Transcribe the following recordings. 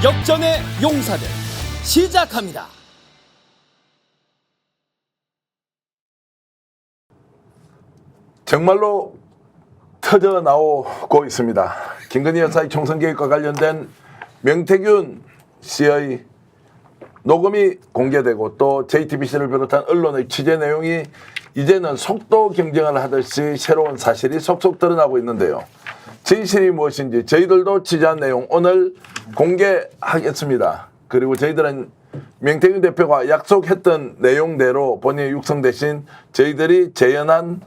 역전의 용사들 시작합니다. 정말로 터져 나오고 있습니다. 김건희 여사의 총선 계획과 관련된 명태균 씨의 녹음이 공개되고 또 JTBC를 비롯한 언론의 취재 내용이 이제는 속도 경쟁을 하듯이 새로운 사실이 속속 드러나고 있는데요. 진실이 무엇인지 저희들도 취재한 내용 오늘 공개하겠습니다. 그리고 저희들은 명태균 대표가 약속했던 내용대로 본인의 육성 대신 저희들이 재현한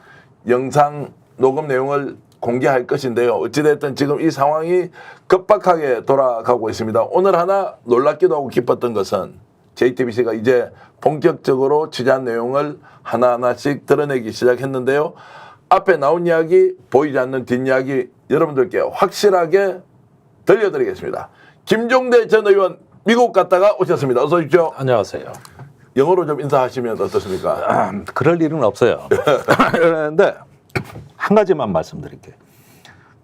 영상 녹음 내용을 공개할 것인데요. 어찌됐든 지금 이 상황이 급박하게 돌아가고 있습니다. 오늘 하나 놀랍기도 하고 기뻤던 것은 JTBC가 이제 본격적으로 취재한 내용을 하나하나씩 드러내기 시작했는데요. 앞에 나온 이야기, 보이지 않는 뒷이야기 여러분들께 확실하게 들려드리겠습니다. 김종대 전 의원 미국 갔다가 오셨습니다. 어서 오십시오. 안녕하세요. 영어로 좀 인사하시면 어떻습니까? 그럴 일은 없어요. 그런데 한 가지만 말씀드릴게요.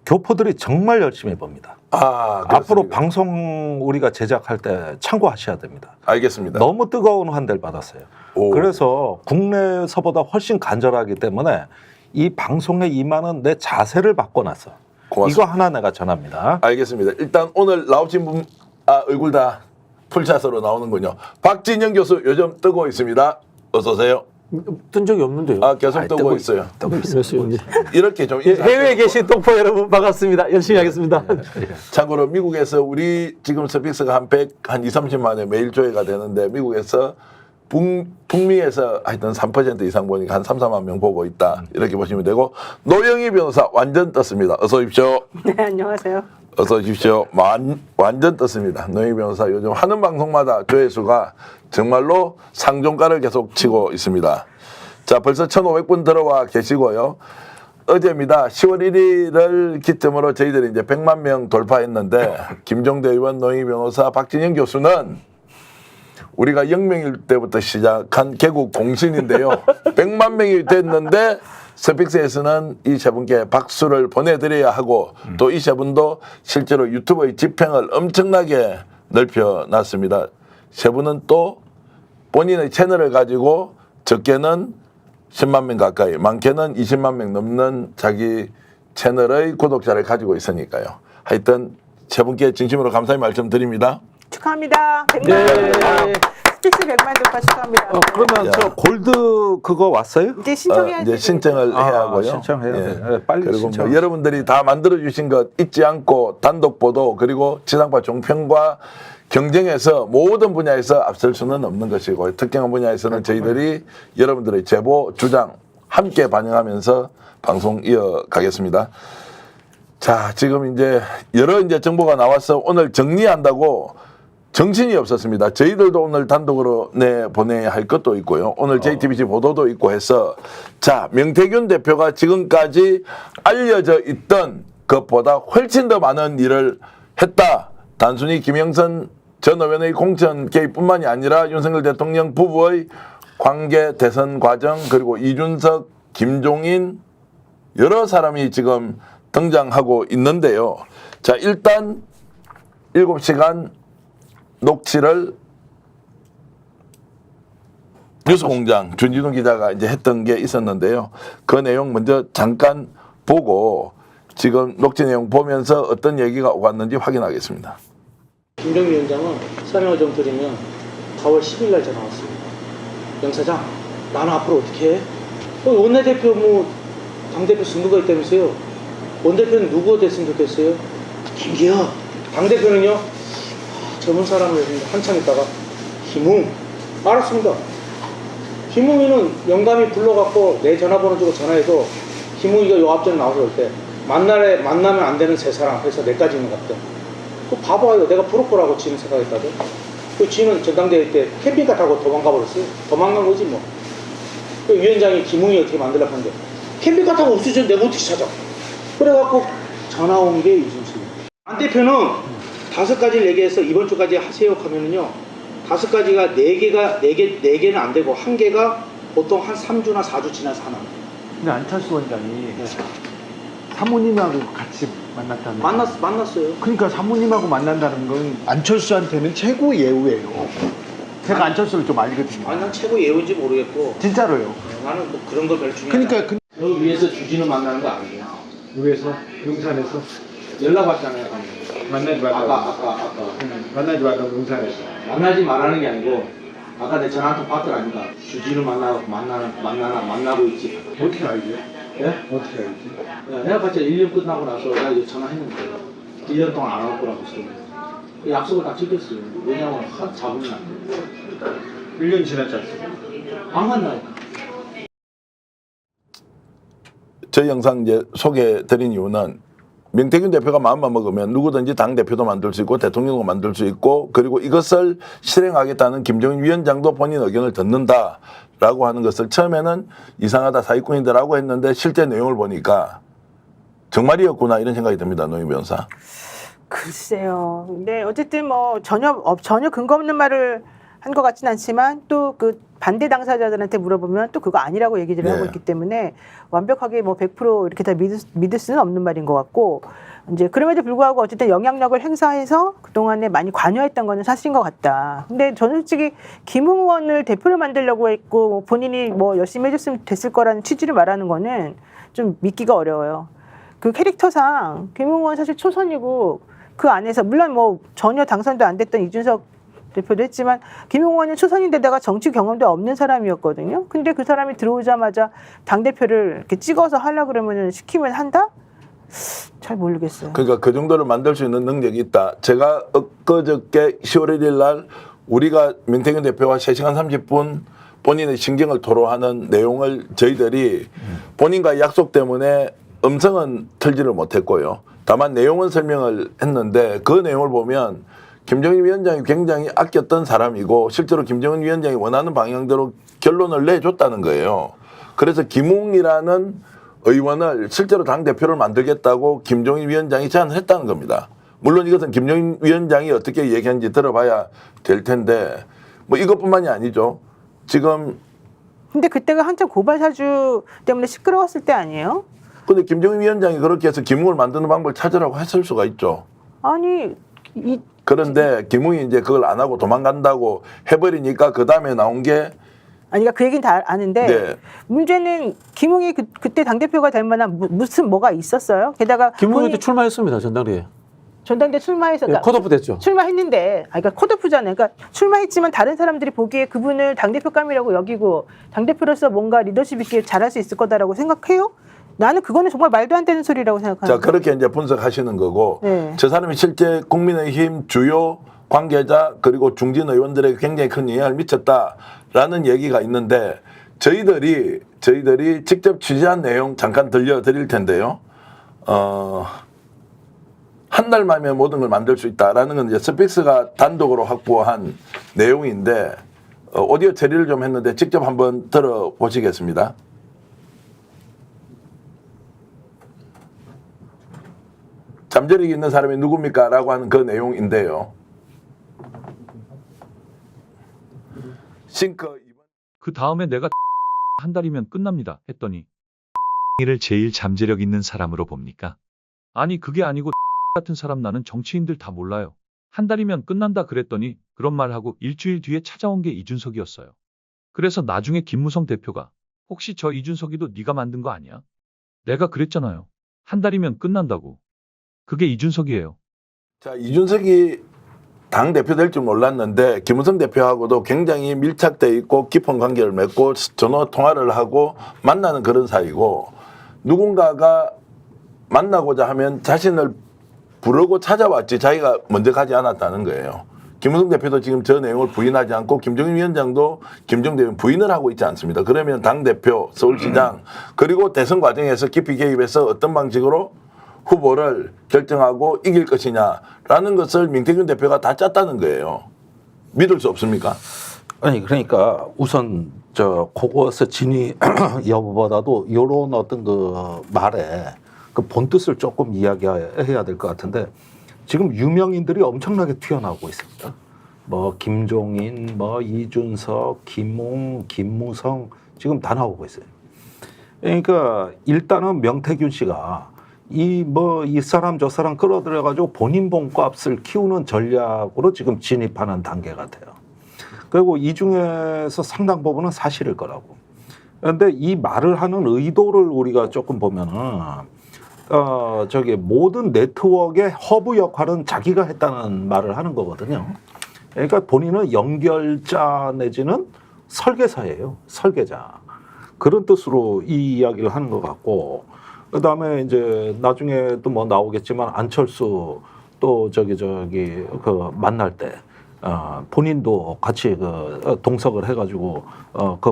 교포들이 정말 열심히 봅니다. 앞으로 방송 우리가 제작할 때 참고하셔야 됩니다. 알겠습니다. 너무 뜨거운 환대를 받았어요. 오. 그래서 국내에서보다 훨씬 간절하기 때문에 이 방송에 임하는 내 자세를 바꿔놨어. 고맙습니다. 이거 하나 내가 전합니다. 알겠습니다. 일단 오늘 나오신 분 얼굴 다 풀샷으로 나오는군요. 박진영 교수 요즘 뜨고 있습니다. 어서 오세요. 뜬 적이 없는데요. 계속 뜨고 있어요. 뜨고 있어요. 이렇게 좀 해외에 계신 동포 여러분 반갑습니다. 열심히 하겠습니다. 참고로 미국에서 우리 지금 스픽스가 한 2, 30만에 매일 조회가 되는데 미국에서 북미에서 하여튼 3% 이상 보니까 한 3, 4만 명 보고 있다. 이렇게 보시면 되고 노영희 변호사 완전 떴습니다. 어서 오십시오. 네, 안녕하세요. 어서 오십시오. 완전 떴습니다. 노영희 변호사 요즘 하는 방송마다 조회수가 정말로 상종가를 계속 치고 있습니다. 자, 벌써 1,500분 들어와 계시고요. 어제입니다. 10월 1일을 기점으로 저희들이 이제 100만 명 돌파했는데 김종대 의원, 노영희 변호사, 박진영 교수는 우리가 영명일 때부터 시작한 개국 공신인데요. 100만 명이 됐는데 스픽스에서는 이 세 분께 박수를 보내드려야 하고 또 이 세 분도 실제로 유튜브의 집행을 엄청나게 넓혀놨습니다. 세 분은 또 본인의 채널을 가지고 적게는 10만 명 가까이, 많게는 20만 명 넘는 자기 채널의 구독자를 가지고 있으니까요. 하여튼 세 분께 진심으로 감사의 말씀 드립니다. 축하합니다. 100만 스픽스 100만 돌파 축하합니다. 그러면 저 골드 그거 왔어요? 이제 신청해야지. 이제 신청을 해야 하고요. 신청해야 예. 돼요. 네, 빨리 그리고 신청. 뭐 여러분들이 다 만들어 주신 것 잊지 않고 단독 보도 그리고 지상파 종편과 경쟁에서 모든 분야에서 앞설 수는 없는 것이고 특정한 분야에서는 저희들이 여러분들의 제보 주장 함께 반영하면서 방송 이어가겠습니다. 자, 지금 이제 여러 정보가 나와서 오늘 정리한다고 정신이 없었습니다. 저희들도 오늘 단독으로 내보내야 할 것도 있고요. 오늘 JTBC 보도도 있고 해서 자, 명태균 대표가 지금까지 알려져 있던 것보다 훨씬 더 많은 일을 했다. 단순히 김영선 전 의원의 공천 개입뿐만이 아니라 윤석열 대통령 부부의 관계 대선 과정 그리고 이준석, 김종인 여러 사람이 지금 등장하고 있는데요. 자, 일단 7시간 녹취를 뉴스공장 준지동 기자가 이제 했던 게 있었는데요. 그 내용 먼저 잠깐 보고 지금 녹취 내용 보면서 어떤 얘기가 오갔는지 확인하겠습니다. 김정일 위원장은 설명을 좀 드리면 4월 10일 날 전화 왔어요. 영 사장, 나는 앞으로 어떻게 해? 원내대표 당대표 선거가 있다면서요. 원대표는 누구 됐으면 좋겠어요? 김기현. 당대표는요? 젊은 사람을 한참 있다가 김웅. 알았습니다. 김웅이는 영감이 불러갖고 내 전화번호 주고 전화해도 김웅이가 요 앞전에 나와서 올 때 만나면 안 되는 세 사람 해서 내까지 있는 것 같아. 그 봐봐요. 내가 프로포라고 지는 생각했거든. 그 지는 전당대회 때 캠핑카 타고 도망가 버렸어요. 도망간 거지 뭐. 그 위원장이 김웅이 어떻게 만들려고 하는데 캠핑카 타고 없어져 내가 어떻게 찾아. 그래갖고 전화 온 게 이준석이에요. 안 대표는 5가지를 얘기해서 이번 주까지 하세요 하면은요. 5가지가 4개는 안 되고 1개가 보통 한 3주나 4주 지나서 하나. 근데 안철수 원장이 사모님하고 같이 만났다는 만났어요. 그러니까 사모님하고 만난다는 건 안철수한테는 최고 예우예요. 제가 안철수를 좀 알거든요. 아니 난 최고 예우인지 모르겠고 진짜로요. 나는 뭐 그런 거 별 중요하지 그러니까 저 위에서 주진우 만나는 거 아니에요. 위에서 용산에서 연락 왔잖아요. 만나지 말라고. 아까 만나지 말라고 용산에서. 만나지 말라는 게 아니고 아까 내 전화 한 통 받더라니까 주진우 만나고 있지. 어떻게 알죠? 예? 어떻게 알지? 야, 내가 봤을 때 1년 끝나고 나서 내가 이제 전화했는데 1년 동안 안 올 거라고 했어요. 그 약속을 다 지켰어요. 왜냐면 한 잡으면 안 돼. 1년 지났지 않습니까? 안 만나니까. 저희 영상 이제 소개드린 이유는 명태균 대표가 마음만 먹으면 누구든지 당 대표도 만들 수 있고 대통령도 만들 수 있고 그리고 이것을 실행하겠다는 김정인 위원장도 본인 의견을 듣는다라고 하는 것을 처음에는 이상하다 사기꾼이다라고 했는데 실제 내용을 보니까 정말이었구나 이런 생각이 듭니다. 노인 변호사. 글쎄요. 근데 어쨌든 뭐 전혀 근거 없는 말을 한 것 같진 않지만 또 그 반대 당사자들한테 물어보면 또 그거 아니라고 얘기를 네. 하고 있기 때문에 완벽하게 뭐 100% 이렇게 다 믿을 수는 없는 말인 것 같고 이제 그럼에도 불구하고 어쨌든 영향력을 행사해서 그동안에 많이 관여했던 거는 사실인 것 같다. 근데 저는 솔직히 김웅 의원을 대표를 만들려고 했고 뭐 본인이 뭐 열심히 해줬으면 됐을 거라는 취지를 말하는 거는 좀 믿기가 어려워요. 그 캐릭터상 김웅 의원 사실 초선이고 그 안에서 물론 뭐 전혀 당선도 안 됐던 이준석 대표도 했지만 김웅 의원은 초선인데다가 정치 경험도 없는 사람이었거든요. 근데 그 사람이 들어오자마자 당대표를 이렇게 찍어서 하려고 그러면 시키면 한다? 잘 모르겠어요. 그러니까 그 정도를 만들 수 있는 능력이 있다. 제가 엊그저께 10월 1일 날 우리가 명태균 대표와 3시간 30분 본인의 신경을 토로하는 내용을 저희들이 본인과의 약속 때문에 음성은 틀지를 못했고요. 다만 내용은 설명을 했는데 그 내용을 보면 김정인 위원장이 굉장히 아꼈던 사람이고 실제로 김정인 위원장이 원하는 방향대로 결론을 내줬다는 거예요. 그래서 김웅이라는 의원을 실제로 당대표를 만들겠다고 김정인 위원장이 제안을 했다는 겁니다. 물론 이것은 김정인 위원장이 어떻게 얘기하는지 들어봐야 될 텐데 뭐 이것뿐만이 아니죠. 지금 근데 그때가 한참 고발 사주 때문에 시끄러웠을 때 아니에요? 근데 김정인 위원장이 그렇게 해서 김웅을 만드는 방법을 찾으라고 했을 수가 있죠. 아니 그런데 김웅이 이제 그걸 안 하고 도망간다고 해버리니까 그 다음에 나온 게 아니 그러니까 그 얘기는 다 아는데 네. 문제는 김웅이 그때 당대표가 될 만한 무슨 뭐가 있었어요? 게다가 김웅이도 본인이- 출마했습니다 전당대회. 전당대 출마해서 네, 컷오프 됐죠. 출마했는데, 그러니까 컷오프잖아요. 그러니까 출마했지만 다른 사람들이 보기에 그분을 당대표감이라고 여기고 당대표로서 뭔가 리더십 있게 잘할 수 있을 거다라고 생각해요? 나는 그거는 정말 말도 안 되는 소리라고 생각하는데. 자 그렇게 이제 분석하시는 거고 네. 저 사람이 실제 국민의힘 주요 관계자 그리고 중진 의원들에게 굉장히 큰 영향을 미쳤다라는 얘기가 있는데 저희들이 직접 취재한 내용 잠깐 들려드릴 텐데요. 한 달 만에 모든 걸 만들 수 있다라는 건 이제 스픽스가 단독으로 확보한 내용인데 오디오 처리를 좀 했는데 직접 한번 들어보시겠습니다. 잠재력이 있는 사람이 누굽니까? 라고 하는 그 내용인데요. 싱크 그 다음에 내가 한 달이면 끝납니다 했더니 를 제일 잠재력 있는 사람으로 봅니까? 아니 그게 아니고 같은 사람 나는 정치인들 다 몰라요. 한 달이면 끝난다 그랬더니 그런 말하고 일주일 뒤에 찾아온 게 이준석이었어요. 그래서 나중에 김무성 대표가 혹시 저 이준석이도 네가 만든 거 아니야? 내가 그랬잖아요. 한 달이면 끝난다고. 그게 이준석이에요. 자, 이준석이 당 대표 될 줄 몰랐는데 김무성 대표하고도 굉장히 밀착돼 있고 깊은 관계를 맺고 전화 통화를 하고 만나는 그런 사이고 누군가가 만나고자 하면 자신을 부르고 찾아왔지 자기가 먼저 가지 않았다는 거예요. 김무성 대표도 지금 저 내용을 부인하지 않고 김정인 위원장도 김정대 의원 부인을 하고 있지 않습니다. 그러면 당대표, 서울시장 그리고 대선 과정에서 깊이 개입해서 어떤 방식으로 후보를 결정하고 이길 것이냐라는 것을 민태균 대표가 다 짰다는 거예요. 믿을 수 없습니까? 아니 그러니까 우선 그것의 진위 여부보다도 이런 어떤 그 말에 그 본뜻을 조금 이야기해야 될 것 같은데 지금 유명인들이 엄청나게 튀어나오고 있습니다. 뭐 김종인, 뭐 이준석, 김웅, 김무성 지금 다 나오고 있어요. 그러니까 일단은 명태균 씨가 이 사람 저 사람 끌어들여가지고 본인 몸값을 키우는 전략으로 지금 진입하는 단계 같아요. 그리고 이 중에서 상당 부분은 사실일 거라고. 그런데 이 말을 하는 의도를 우리가 조금 보면은, 모든 네트워크의 허브 역할은 자기가 했다는 말을 하는 거거든요. 그러니까 본인은 연결자 내지는 설계사예요. 설계자. 그런 뜻으로 이 이야기를 하는 것 같고, 그 다음에 이제 나중에도 뭐 나오겠지만 안철수 또 만날 때, 본인도 같이 동석을 해가지고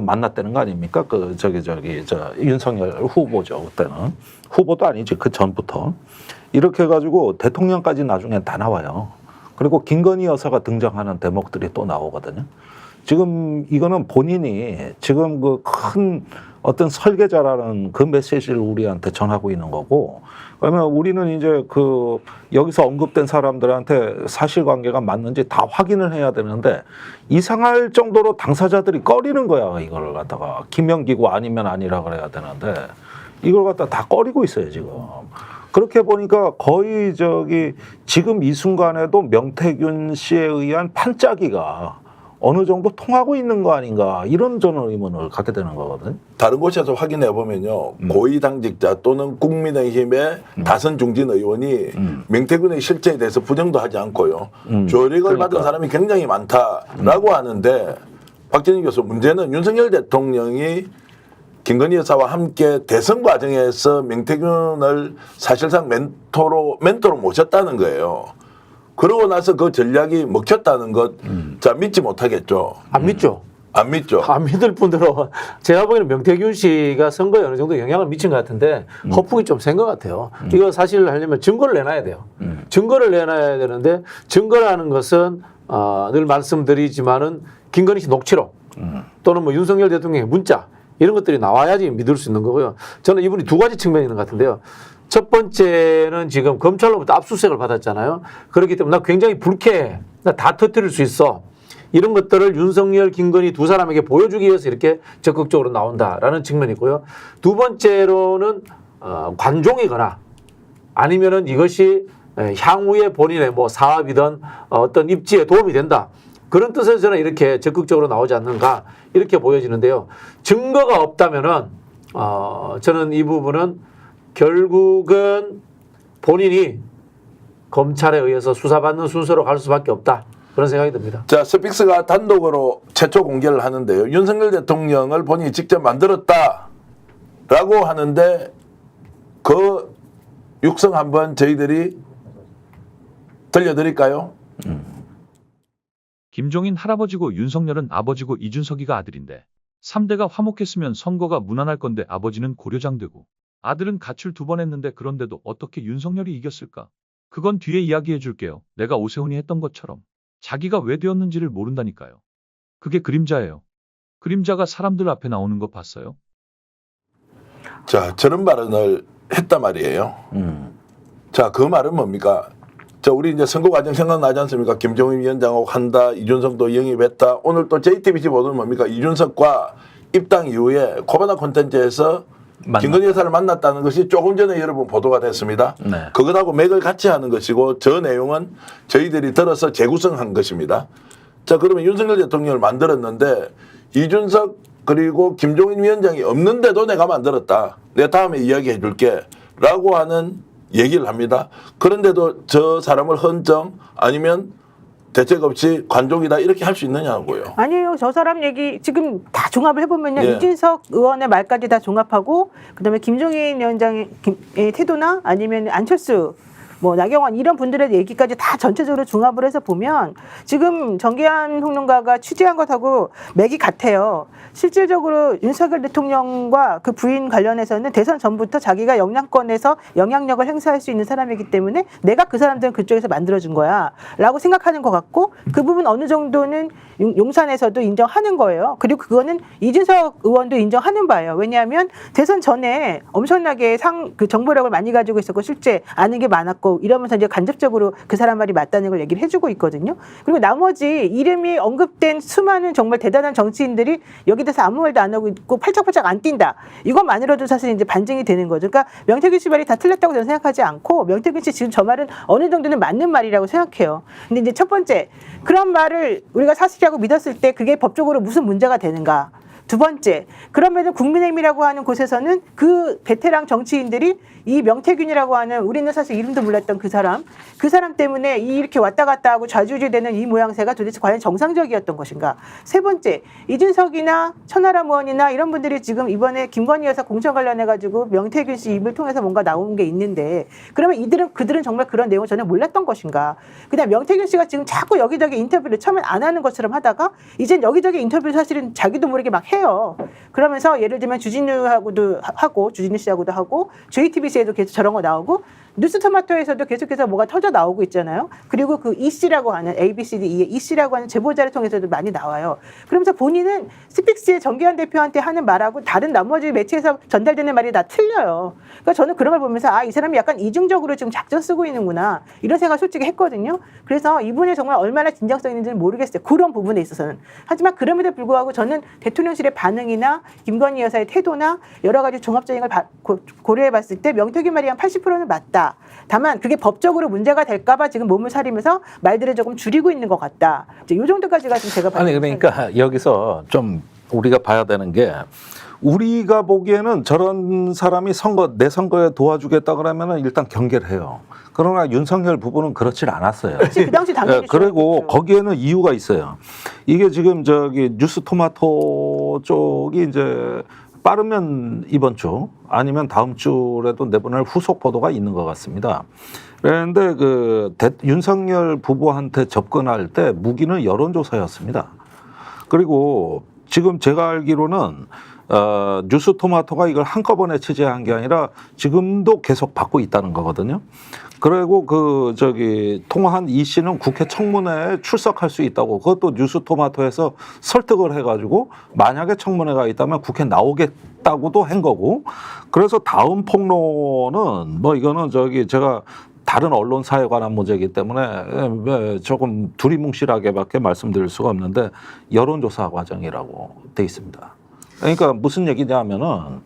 만났다는 거 아닙니까? 윤석열 후보죠. 그때는 후보도 아니지 그 전부터 이렇게 해가지고 대통령까지 나중에 다 나와요. 그리고 김건희 여사가 등장하는 대목들이 또 나오거든요. 지금 이거는 본인이 지금 그 큰 어떤 설계자라는 그 메시지를 우리한테 전하고 있는 거고, 그러면 우리는 이제 여기서 언급된 사람들한테 사실관계가 맞는지 다 확인을 해야 되는데 이상할 정도로 당사자들이 꺼리는 거야. 이걸 갖다가 김명기고 아니면 아니라 그래야 되는데 이걸 갖다 다 꺼리고 있어요 지금. 그렇게 보니까 거의 지금 이 순간에도 명태균 씨에 의한 판짜기가 어느 정도 통하고 있는 거 아닌가, 이런 저는 의문을 갖게 되는 거거든요. 다른 곳에서 확인해 보면요, 고위당직자 또는 국민의힘의 다선 중진 의원이 명태균의 실체에 대해서 부정도 하지 않고요, 조력을 받은 사람이 굉장히 많다라고 하는데, 박진희 교수, 문제는 윤석열 대통령이 김건희 여사와 함께 대선 과정에서 명태균을 사실상 멘토로 모셨다는 거예요. 그러고 나서 그 전략이 먹혔다는 것, 자, 믿지 못하겠죠. 안 믿죠. 안 믿죠. 안 믿을 뿐더러 제가 보기에는 명태균 씨가 선거에 어느 정도 영향을 미친 것 같은데 허풍이 좀 센 것 같아요. 이거 사실 하려면 증거를 내놔야 돼요. 증거를 내놔야 되는데, 증거라는 것은 늘 말씀드리지만은 김건희 씨 녹취록 또는 뭐 윤석열 대통령의 문자, 이런 것들이 나와야지 믿을 수 있는 거고요. 저는 이분이 두 가지 측면이 있는 것 같은데요. 첫 번째는 지금 검찰로부터 압수수색을 받았잖아요. 그렇기 때문에 나 굉장히 불쾌해. 나 다 터뜨릴 수 있어. 이런 것들을 윤석열, 김건희 두 사람에게 보여주기 위해서 이렇게 적극적으로 나온다라는 측면이 있고요. 두 번째로는 관종이거나 아니면은 이것이 향후에 본인의 뭐 사업이든 어떤 입지에 도움이 된다, 그런 뜻에서 저는 이렇게 적극적으로 나오지 않는가, 이렇게 보여지는데요. 증거가 없다면은 저는 이 부분은 결국은 본인이 검찰에 의해서 수사받는 순서로 갈 수밖에 없다, 그런 생각이 듭니다. 자, 스픽스가 단독으로 최초 공개를 하는데요, 윤석열 대통령을 본인이 직접 만들었다라고 하는데 그 육성 한번 저희들이 들려드릴까요? 김종인 할아버지고 윤석열은 아버지고 이준석이가 아들인데 3대가 화목했으면 선거가 무난할 건데 아버지는 고려장 되고 아들은 가출 2번 했는데, 그런데도 어떻게 윤석열이 이겼을까? 그건 뒤에 이야기해 줄게요. 내가 오세훈이 했던 것처럼 자기가 왜 되었는지를 모른다니까요. 그게 그림자예요. 그림자가 사람들 앞에 나오는 거 봤어요? 자, 저런 발언을 했단 말이에요. 자, 그 말은 뭡니까? 자, 우리 이제 선거 과정 생각나지 않습니까? 김종인 위원장하고 한다, 이준석도 영입했다. 오늘 또 JTBC 보도는 뭡니까? 이준석과 입당 이후에 코바나 콘텐츠에서 김건희 여사를 만났다는 것이 조금 전에 여러분 보도가 됐습니다. 네. 그것하고 맥을 같이 하는 것이고, 저 내용은 저희들이 들어서 재구성한 것입니다. 자, 그러면 윤석열 대통령을 만들었는데 이준석 그리고 김종인 위원장이 없는데도 내가 만들었다, 내가 다음에 이야기해 줄게 라고 하는 얘기를 합니다. 그런데도 저 사람을 헌정 아니면 대책 없이 관종이다 이렇게 할 수 있느냐고요. 아니에요. 저 사람 얘기 지금 다 종합을 해보면요. 예. 이준석 의원의 말까지 다 종합하고, 그다음에 김종인 위원장의 태도나 아니면 안철수, 뭐 나경원 이런 분들의 얘기까지 다 전체적으로 종합을 해서 보면 지금 정기환 평론가가 취재한 것하고 맥이 같아요. 실질적으로 윤석열 대통령과 그 부인 관련해서는 대선 전부터 자기가 영향권에서 영향력을 행사할 수 있는 사람이기 때문에 내가 그 사람들은 그쪽에서 만들어준 거야 라고 생각하는 것 같고, 그 부분 어느 정도는 용산에서도 인정하는 거예요. 그리고 그거는 이준석 의원도 인정하는 바예요. 왜냐하면 대선 전에 엄청나게 그 정보력을 많이 가지고 있었고 실제 아는 게 많았고 거 이러면서 이제 간접적으로 그 사람 말이 맞다는 걸 얘기를 해주고 있거든요. 그리고 나머지 이름이 언급된 수많은 정말 대단한 정치인들이 여기 대해서 아무 말도 안 하고 있고 팔짝팔짝 안 뛴다. 이것만으로도 사실 이제 반증이 되는 거죠. 그러니까 명태균 씨 말이 다 틀렸다고 저는 생각하지 않고 명태균 씨 지금 저 말은 어느 정도는 맞는 말이라고 생각해요. 근데 이제 첫 번째 그런 말을 우리가 사실이라고 믿었을 때 그게 법적으로 무슨 문제가 되는가? 두 번째, 그러면은 국민의힘이라고 하는 곳에서는 그 베테랑 정치인들이 이 명태균이라고 하는 우리는 사실 이름도 몰랐던 그 사람 때문에 이렇게 왔다 갔다 하고 좌지우지되는 이 모양새가 도대체 과연 정상적이었던 것인가? 세 번째, 이준석이나 천하람 의원이나 이런 분들이 지금 이번에 김건희 여사 공천 관련해가지고 명태균 씨 입을 통해서 뭔가 나온 게 있는데 그러면 그들은 정말 그런 내용을 전혀 몰랐던 것인가? 그다음 명태균 씨가 지금 자꾸 여기저기 인터뷰를 처음엔 안 하는 것처럼 하다가 이젠 여기저기 인터뷰를 사실은 자기도 모르게 막 해요. 그러면서 예를 들면 주진우하고도 하고 주진우 씨하고도 하고 JTBC에도 계속 저런 거 나오고 뉴스토마토에서도 계속해서 뭐가 터져 나오고 있잖아요. 그리고 그 E 씨라고 하는 ABCDE의 E 씨라고 하는 제보자를 통해서도 많이 나와요. 그러면서 본인은 스픽스의 정기현 대표한테 하는 말하고 다른 나머지 매체에서 전달되는 말이 다 틀려요. 그러니까 저는 그런 걸 보면서 이 사람이 약간 이중적으로 지금 작전 쓰고 있는구나 이런 생각을 솔직히 했거든요. 그래서 이분이 정말 얼마나 진정성 있는지는 모르겠어요. 그런 부분에 있어서는. 하지만 그럼에도 불구하고 저는 대통령실의 반응이나 김건희 여사의 태도나 여러 가지 종합적인 걸 고려해 봤을 때 명태균 말이 한 80%는 맞다. 다만 그게 법적으로 문제가 될까봐 지금 몸을 사리면서 말들을 조금 줄이고 있는 것 같다. 이제 이 정도까지가 지금 제가 아니 그러니까 여기서 좀 우리가 봐야 되는 게 우리가 보기에는 저런 사람이 내 선거에 도와주겠다 그러면은 일단 경계를 해요. 그러나 윤석열 부부는 그렇질 않았어요. 그 당시 당연히 그리고 거기에는 이유가 있어요. 이게 지금 저기 뉴스토마토 쪽이 이제 빠르면 이번 주 아니면 다음 주라도 내보낼 후속 보도가 있는 것 같습니다. 그런데 윤석열 부부한테 접근할 때 무기는 여론조사였습니다. 그리고 지금 제가 알기로는 뉴스토마토가 이걸 한꺼번에 취재한 게 아니라 지금도 계속 받고 있다는 거거든요. 그리고 통화한 이 씨는 국회 청문회에 출석할 수 있다고 그것도 뉴스토마토에서 설득을 해가지고 만약에 청문회가 있다면 국회 나오겠다고도 한 거고 그래서 다음 폭로는 이거는 제가 다른 언론사에 관한 문제이기 때문에 조금 두리뭉실하게밖에 말씀드릴 수가 없는데 여론조사 과정이라고 돼 있습니다. 그러니까 무슨 얘기냐면은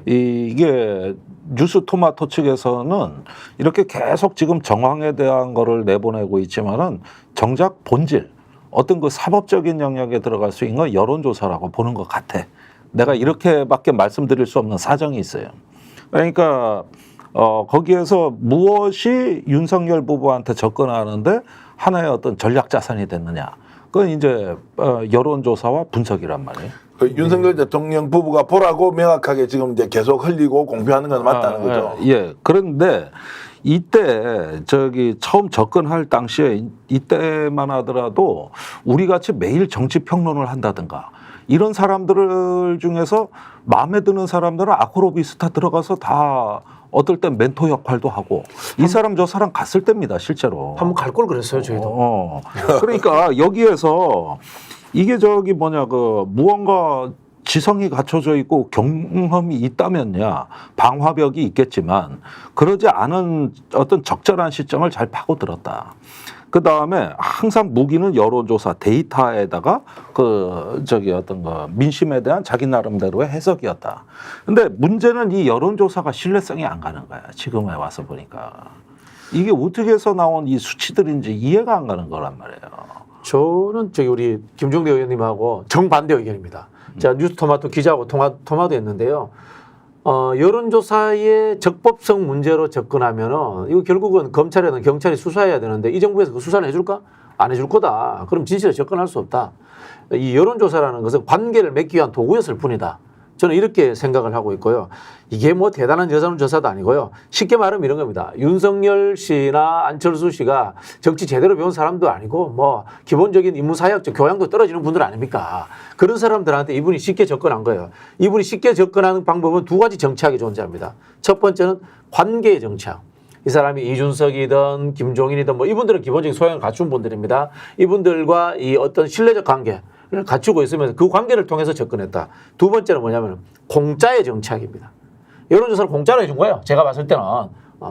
이게 뉴스토마토 측에서는 이렇게 계속 지금 정황에 대한 거를 내보내고 있지만은 정작 본질 어떤 그 사법적인 영역에 들어갈 수 있는 건 여론조사라고 보는 것 같아. 내가 이렇게밖에 말씀드릴 수 없는 사정이 있어요. 그러니까 거기에서 무엇이 윤석열 부부한테 접근하는데 하나의 어떤 전략 자산이 됐느냐. 그건 이제 여론조사와 분석이란 말이에요. 윤석열 대통령 부부가 보라고 명확하게 지금 이제 계속 흘리고 공표하는 건 맞다는 거죠. 예. 그런데 이때 처음 접근할 당시에 이때만 하더라도 우리 같이 매일 정치 평론을 한다든가 이런 사람들 중에서 마음에 드는 사람들은 아크로비스타 들어가서 다 어떨 땐 멘토 역할도 하고 이 사람 저 사람 갔을 때입니다 실제로. 한번 갈 걸 그랬어요 저희도. 그러니까 여기에서 이게 무언가 지성이 갖춰져 있고 경험이 있다면야 방화벽이 있겠지만 그러지 않은 어떤 적절한 시점을 잘 파고들었다. 그 다음에 항상 무기는 여론조사 데이터에다가 민심에 대한 자기 나름대로의 해석이었다. 근데 문제는 이 여론조사가 신뢰성이 안 가는 거야. 지금에 와서 보니까. 이게 어떻게 해서 나온 이 수치들인지 이해가 안 가는 거란 말이에요. 저는 우리 김종대 의원님하고 정반대 의견입니다. 제가 뉴스토마토 기자하고 통화도 했는데요. 여론조사의 적법성 문제로 접근하면은 이거 결국은 검찰이나 경찰이 수사해야 되는데 이 정부에서 그 수사를 해줄까? 안 해줄 거다. 그럼 진실에 접근할 수 없다. 이 여론조사라는 것은 관계를 맺기 위한 도구였을 뿐이다. 저는 이렇게 생각을 하고 있고요. 이게 대단한 여론조사도 아니고요. 쉽게 말하면 이런 겁니다. 윤석열 씨나 안철수 씨가 정치 제대로 배운 사람도 아니고 기본적인 인문사회학적 교양도 떨어지는 분들 아닙니까? 그런 사람들한테 이분이 쉽게 접근한 거예요. 이분이 쉽게 접근하는 방법은 두 가지 정치학이 존재합니다. 첫 번째는 관계의 정치학. 이 사람이 이준석이든 김종인이든 이분들은 기본적인 소양을 갖춘 분들입니다. 이분들과 이 어떤 신뢰적 관계를 갖추고 있으면서 그 관계를 통해서 접근했다. 두 번째는 뭐냐면 공짜의 정치학입니다. 여론조사를 공짜로 해준 거예요. 제가 봤을 때는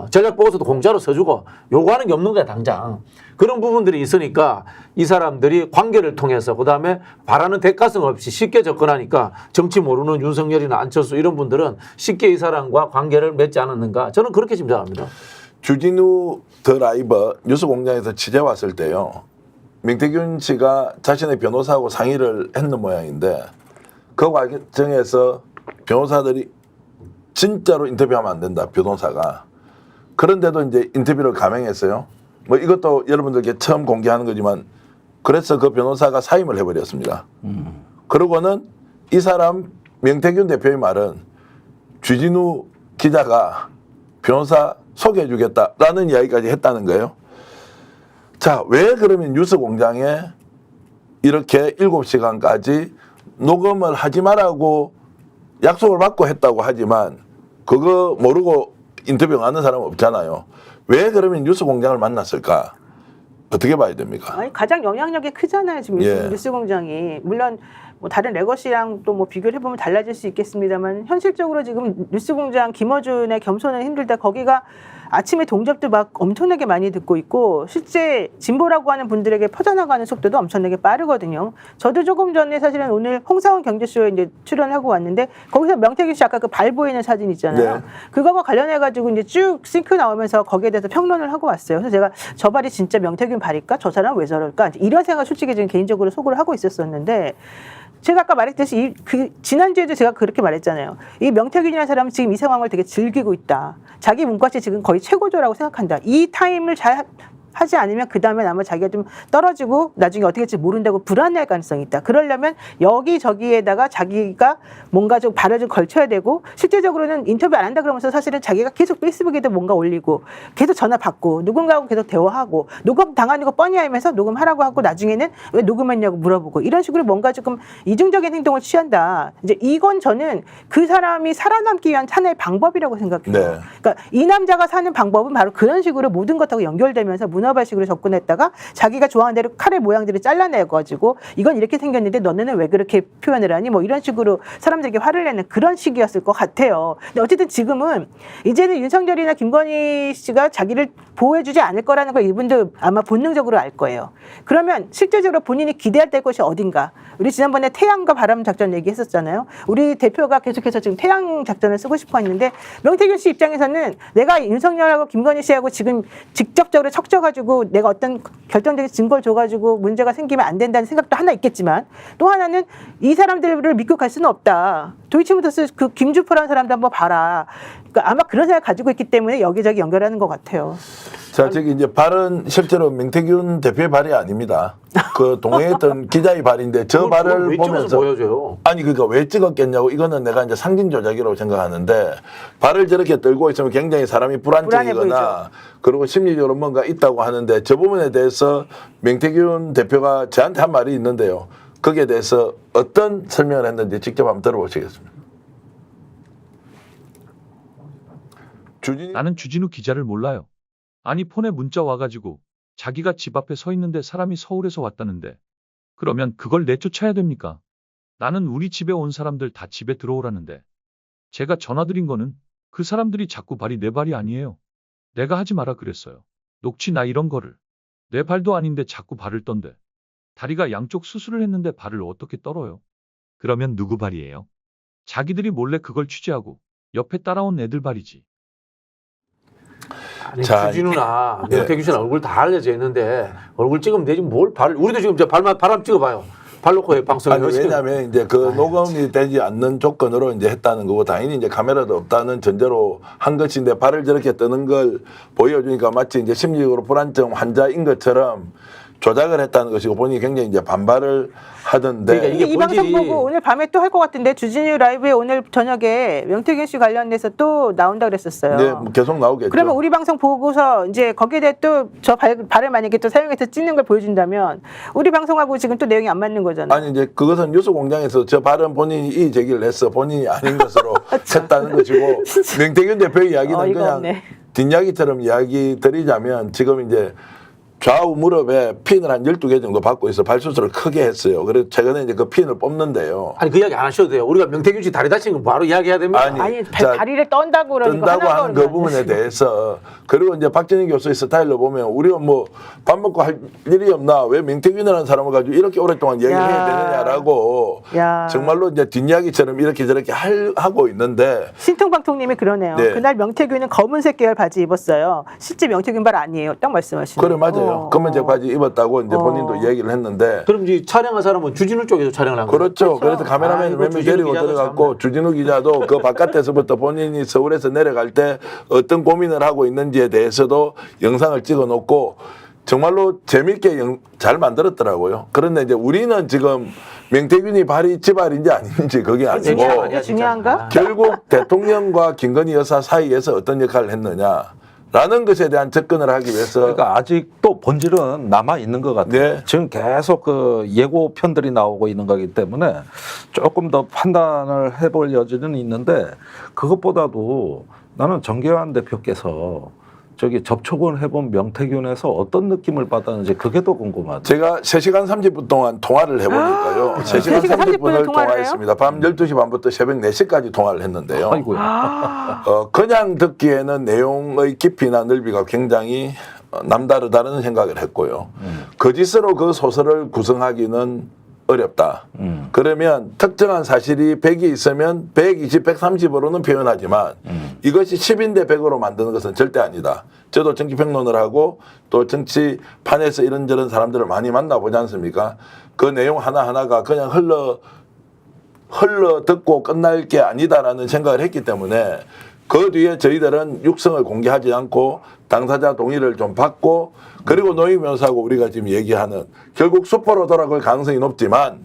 전략 보고서도 공짜로 써주고 요구하는 게 없는 거야 당장. 그런 부분들이 있으니까 이 사람들이 관계를 통해서 그다음에 바라는 대가성 없이 쉽게 접근하니까 정치 모르는 윤석열이나 안철수 이런 분들은 쉽게 이 사람과 관계를 맺지 않았는가 저는 그렇게 짐작합니다. 주진우 더 라이브 뉴스공장에서 취재 왔을 때요. 명태균 씨가 자신의 변호사하고 상의를 했는 모양인데 그 과정에서 변호사들이 진짜로 인터뷰하면 안 된다. 변호사가. 그런데도 이제 인터뷰를 감행했어요. 뭐 이것도 여러분들께 처음 공개하는 거지만 그래서 그 변호사가 사임을 해버렸습니다. 그러고는 이 사람 명태균 대표의 말은 주진우 기자가 변호사 소개해주겠다라는 이야기까지 했다는 거예요. 자, 왜 그러면 뉴스공장에 이렇게 7시간까지 녹음을 하지 말라고 약속을 받고 했다고 하지만 그거 모르고 인터뷰 하는 사람은 없잖아요. 왜 그러면 뉴스공장을 만났을까? 어떻게 봐야 됩니까? 아니, 가장 영향력이 크잖아요. 지금 예. 뉴스공장이. 물론 뭐 다른 레거시랑 또 뭐 비교를 해보면 달라질 수 있겠습니다만 현실적으로 지금 뉴스공장 김어준의 겸손은 힘들다. 거기가 아침에 동접도 막 엄청나게 많이 듣고 있고 실제 진보라고 하는 분들에게 퍼져나가는 속도도 엄청나게 빠르거든요. 저도 조금 전에 사실은 오늘 홍사원 경제쇼에 이제 출연하고 왔는데 거기서 명태균 씨 아까 그 발 보이는 사진 있잖아요. 네. 그거와 관련해가지고 이제 쭉 싱크 나오면서 거기에 대해서 평론을 하고 왔어요. 그래서 제가 저 발이 진짜 명태균 발일까? 저 사람 왜 저럴까? 이런 생각 솔직히 지금 개인적으로 속으로 하고 있었었는데 제가 아까 말했듯이 지난주에도 제가 그렇게 말했잖아요. 이 명태균이라는 사람은 지금 이 상황을 되게 즐기고 있다. 자기 문과시 지금 거의 최고조라고 생각한다. 이 타임을 잘 하지 않으면 그 다음에 아마 자기가 좀 떨어지고 나중에 어떻게 될지 모른다고 불안해할 가능성이 있다. 그러려면 여기저기에다가 자기가 뭔가 좀 발을 좀 걸쳐야 되고 실제적으로는 인터뷰 안 한다 그러면서 사실은 자기가 계속 페이스북에도 뭔가 올리고 계속 전화 받고 누군가하고 계속 대화하고 녹음 당하는 거 뻔히 알면서 녹음하라고 하고 나중에는 왜 녹음했냐고 물어보고 이런 식으로 뭔가 조금 이중적인 행동을 취한다. 이제 이건 저는 그 사람이 살아남기 위한 하나의 방법이라고 생각해요. 네. 그러니까 이 남자가 사는 방법은 바로 그런 식으로 모든 것하고 연결되면서 문어발식으로 접근했다가 자기가 좋아하는 대로 칼의 모양들을 잘라내가지고 이건 이렇게 생겼는데 너네는 왜 그렇게 표현을 하니? 뭐 이런 식으로 사람들에게 화를 내는 그런 식이었을 것 같아요. 근데 어쨌든 지금은 이제는 윤석열이나 김건희 씨가 자기를 보호해주지 않을 거라는 걸 이분도 아마 본능적으로 알 거예요. 그러면 실제적으로 본인이 기대할 때 것이 어딘가? 우리 지난번에 태양과 바람 작전 얘기했었잖아요. 우리 대표가 계속해서 지금 태양 작전을 쓰고 싶어 했는데 명태균 씨 입장에서는 내가 윤석열하고 김건희 씨하고 지금 직접적으로 척져가지고 내가 어떤 결정적인 증거를 줘가지고 문제가 생기면 안 된다는 생각도 하나 있겠지만 또 하나는 이 사람들을 믿고 갈 수는 없다. 도이치모터스 그 김주표라는 사람도 한번 봐라. 그러니까 아마 그런 생각 가지고 있기 때문에 여기저기 연결하는 것 같아요. 자, 저기 이제 발은 실제로 명태균 대표의 발이 아닙니다. 그 동행했던 기자의 발인데 저 발을 왜 보면서 보여줘요? 아니 그러니까 왜 찍었겠냐고 이거는 내가 이제 상징 조작이라고 생각하는데 발을 저렇게 들고 있으면 굉장히 사람이 불안정이거나 그리고 심리적으로 뭔가 있다고 하는데 저 부분에 대해서 명태균 대표가 저한테 한 말이 있는데요. 거기에 대해서 어떤 설명을 했는지 직접 한번 들어보시겠습니다. 나는 주진우 기자를 몰라요. 아니 폰에 문자 와가지고 자기가 집 앞에 서 있는데 사람이 서울에서 왔다는데 그러면 그걸 내쫓아야 됩니까? 나는 우리 집에 온 사람들 다 집에 들어오라는데 제가 전화드린 거는 그 사람들이 자꾸 발이 내 발이 아니에요. 내가 하지 마라 그랬어요. 녹취 나 이런 거를. 내 발도 아닌데 자꾸 발을 떤대. 다리가 양쪽 수술을 했는데 발을 어떻게 떨어요? 그러면 누구 발이에요? 자기들이 몰래 그걸 취재하고 옆에 따라온 애들 발이지. 아니, 자, 주진우나 예. 명태균 씨는 얼굴 다 알려져 있는데 얼굴 찍으면 되지 뭘 발 우리도 지금 저 발만 바람 찍어봐요. 발 놓고 방송에 아니, 왜냐하면 이제 그 녹음이 되지 않는 조건으로 이제 했다는 거고 당연히 이제 카메라도 없다는 전제로 한 것인데 발을 저렇게 뜨는 걸 보여주니까 마치 이제 심리적으로 불안증 환자인 것처럼 조작을 했다는 것이고 본인이 굉장히 이제 반발을 하던데 그러니까 이게 이 방송 보고 오늘 밤에 또 할 것 같은데 주진우 라이브에 오늘 저녁에 명태균 씨 관련돼서 또 나온다 그랬었어요. 네, 뭐 계속 나오겠죠. 그러면 우리 방송 보고서 이제 거기에 대해 또 저 발을 만약에 또 사용해서 찍는 걸 보여준다면 우리 방송하고 지금 또 내용이 안 맞는 거잖아요. 아니 이제 그것은 뉴스공장에서 저 발은 본인이 이 제기를 했어 본인이 아닌 것으로 했다는 것이고 명태균 대표의 이야기는 어이가 그냥 없네. 뒷이야기처럼 이야기 드리자면 지금 이제 좌우 무릎에 핀을 한 12개 정도 받고 있어 발수술을 크게 했어요. 그래서 최근에 이제 그 핀을 뽑는데요. 아니 그 이야기 안 하셔도 돼요. 우리가 명태균 씨 다리 다친 거 바로 이야기해야 됩니다. 아니 자, 다리를 떤다고 그러니까 뜬다고 하는 그 부분에 대해서 그리고 이제 박진희 교수의 스타일로 보면 우리가 뭐 밥 먹고 할 일이 없나 왜 명태균이라는 사람을 가지고 이렇게 오랫동안 얘기를 야. 해야 되느냐라고 야. 정말로 이제 뒷이야기처럼 이렇게 저렇게 하고 있는데 신통방통님이 그러네요. 네. 그날 명태균은 검은색 계열 바지 입었어요. 실제 명태균 발 아니에요. 딱 말씀하시네요. 그래 맞아요. 검은색 바지 입었다고 이제 본인도 얘기를 했는데 그럼 이 촬영한 사람은 주진우 쪽에서 촬영을 한 거예요? 그렇죠. 그래서 카메라맨 아이고, 몇 명 주진우 데리고 기자도 들어갔고 주진우 기자도 그 바깥에서부터 본인이 서울에서 내려갈 때 어떤 고민을 하고 있는지에 대해서도 영상을 찍어놓고 정말로 재밌게 잘 만들었더라고요. 그런데 이제 우리는 지금 명태균이 발이 지발인지 아닌지 그게 아니고 그게 중요한가? 결국 대통령과 김건희 여사 사이에서 어떤 역할을 했느냐라는 것에 대한 접근을 하기 위해서 그러니까 아직도 본질은 남아 있는 것 같아요. 네. 지금 계속 그 예고 편들이 나오고 있는 거기 때문에 조금 더 판단을 해볼 여지는 있는데 그것보다도 나는 정계환 대표께서 저기 접촉을 해본 명태균에서 어떤 느낌을 받았는지 그게 더 궁금하다. 제가 3시간 30분 동안 통화를 해보니까요. 3시간 3시간 30분 을 30분을 통화를 통화했습니다. 밤 12시 반부터 새벽 4시까지 통화를 했는데요. 아이고야. 그냥 듣기에는 내용의 깊이나 넓이가 굉장히 남다르다는 생각을 했고요. 거짓으로 그 소설을 구성하기는 어렵다. 그러면 특정한 사실이 100이 있으면 120, 130으로는 표현하지만 이것이 10인데 100으로 만드는 것은 절대 아니다. 저도 정치평론을 하고 또 정치판에서 이런저런 사람들을 많이 만나보지 않습니까? 그 내용 하나하나가 그냥 흘러 듣고 끝날 게 아니다라는 생각을 했기 때문에 그 뒤에 저희들은 육성을 공개하지 않고 당사자 동의를 좀 받고 그리고 노희 변호사하고 우리가 지금 얘기하는 결국 수포로 돌아갈 가능성이 높지만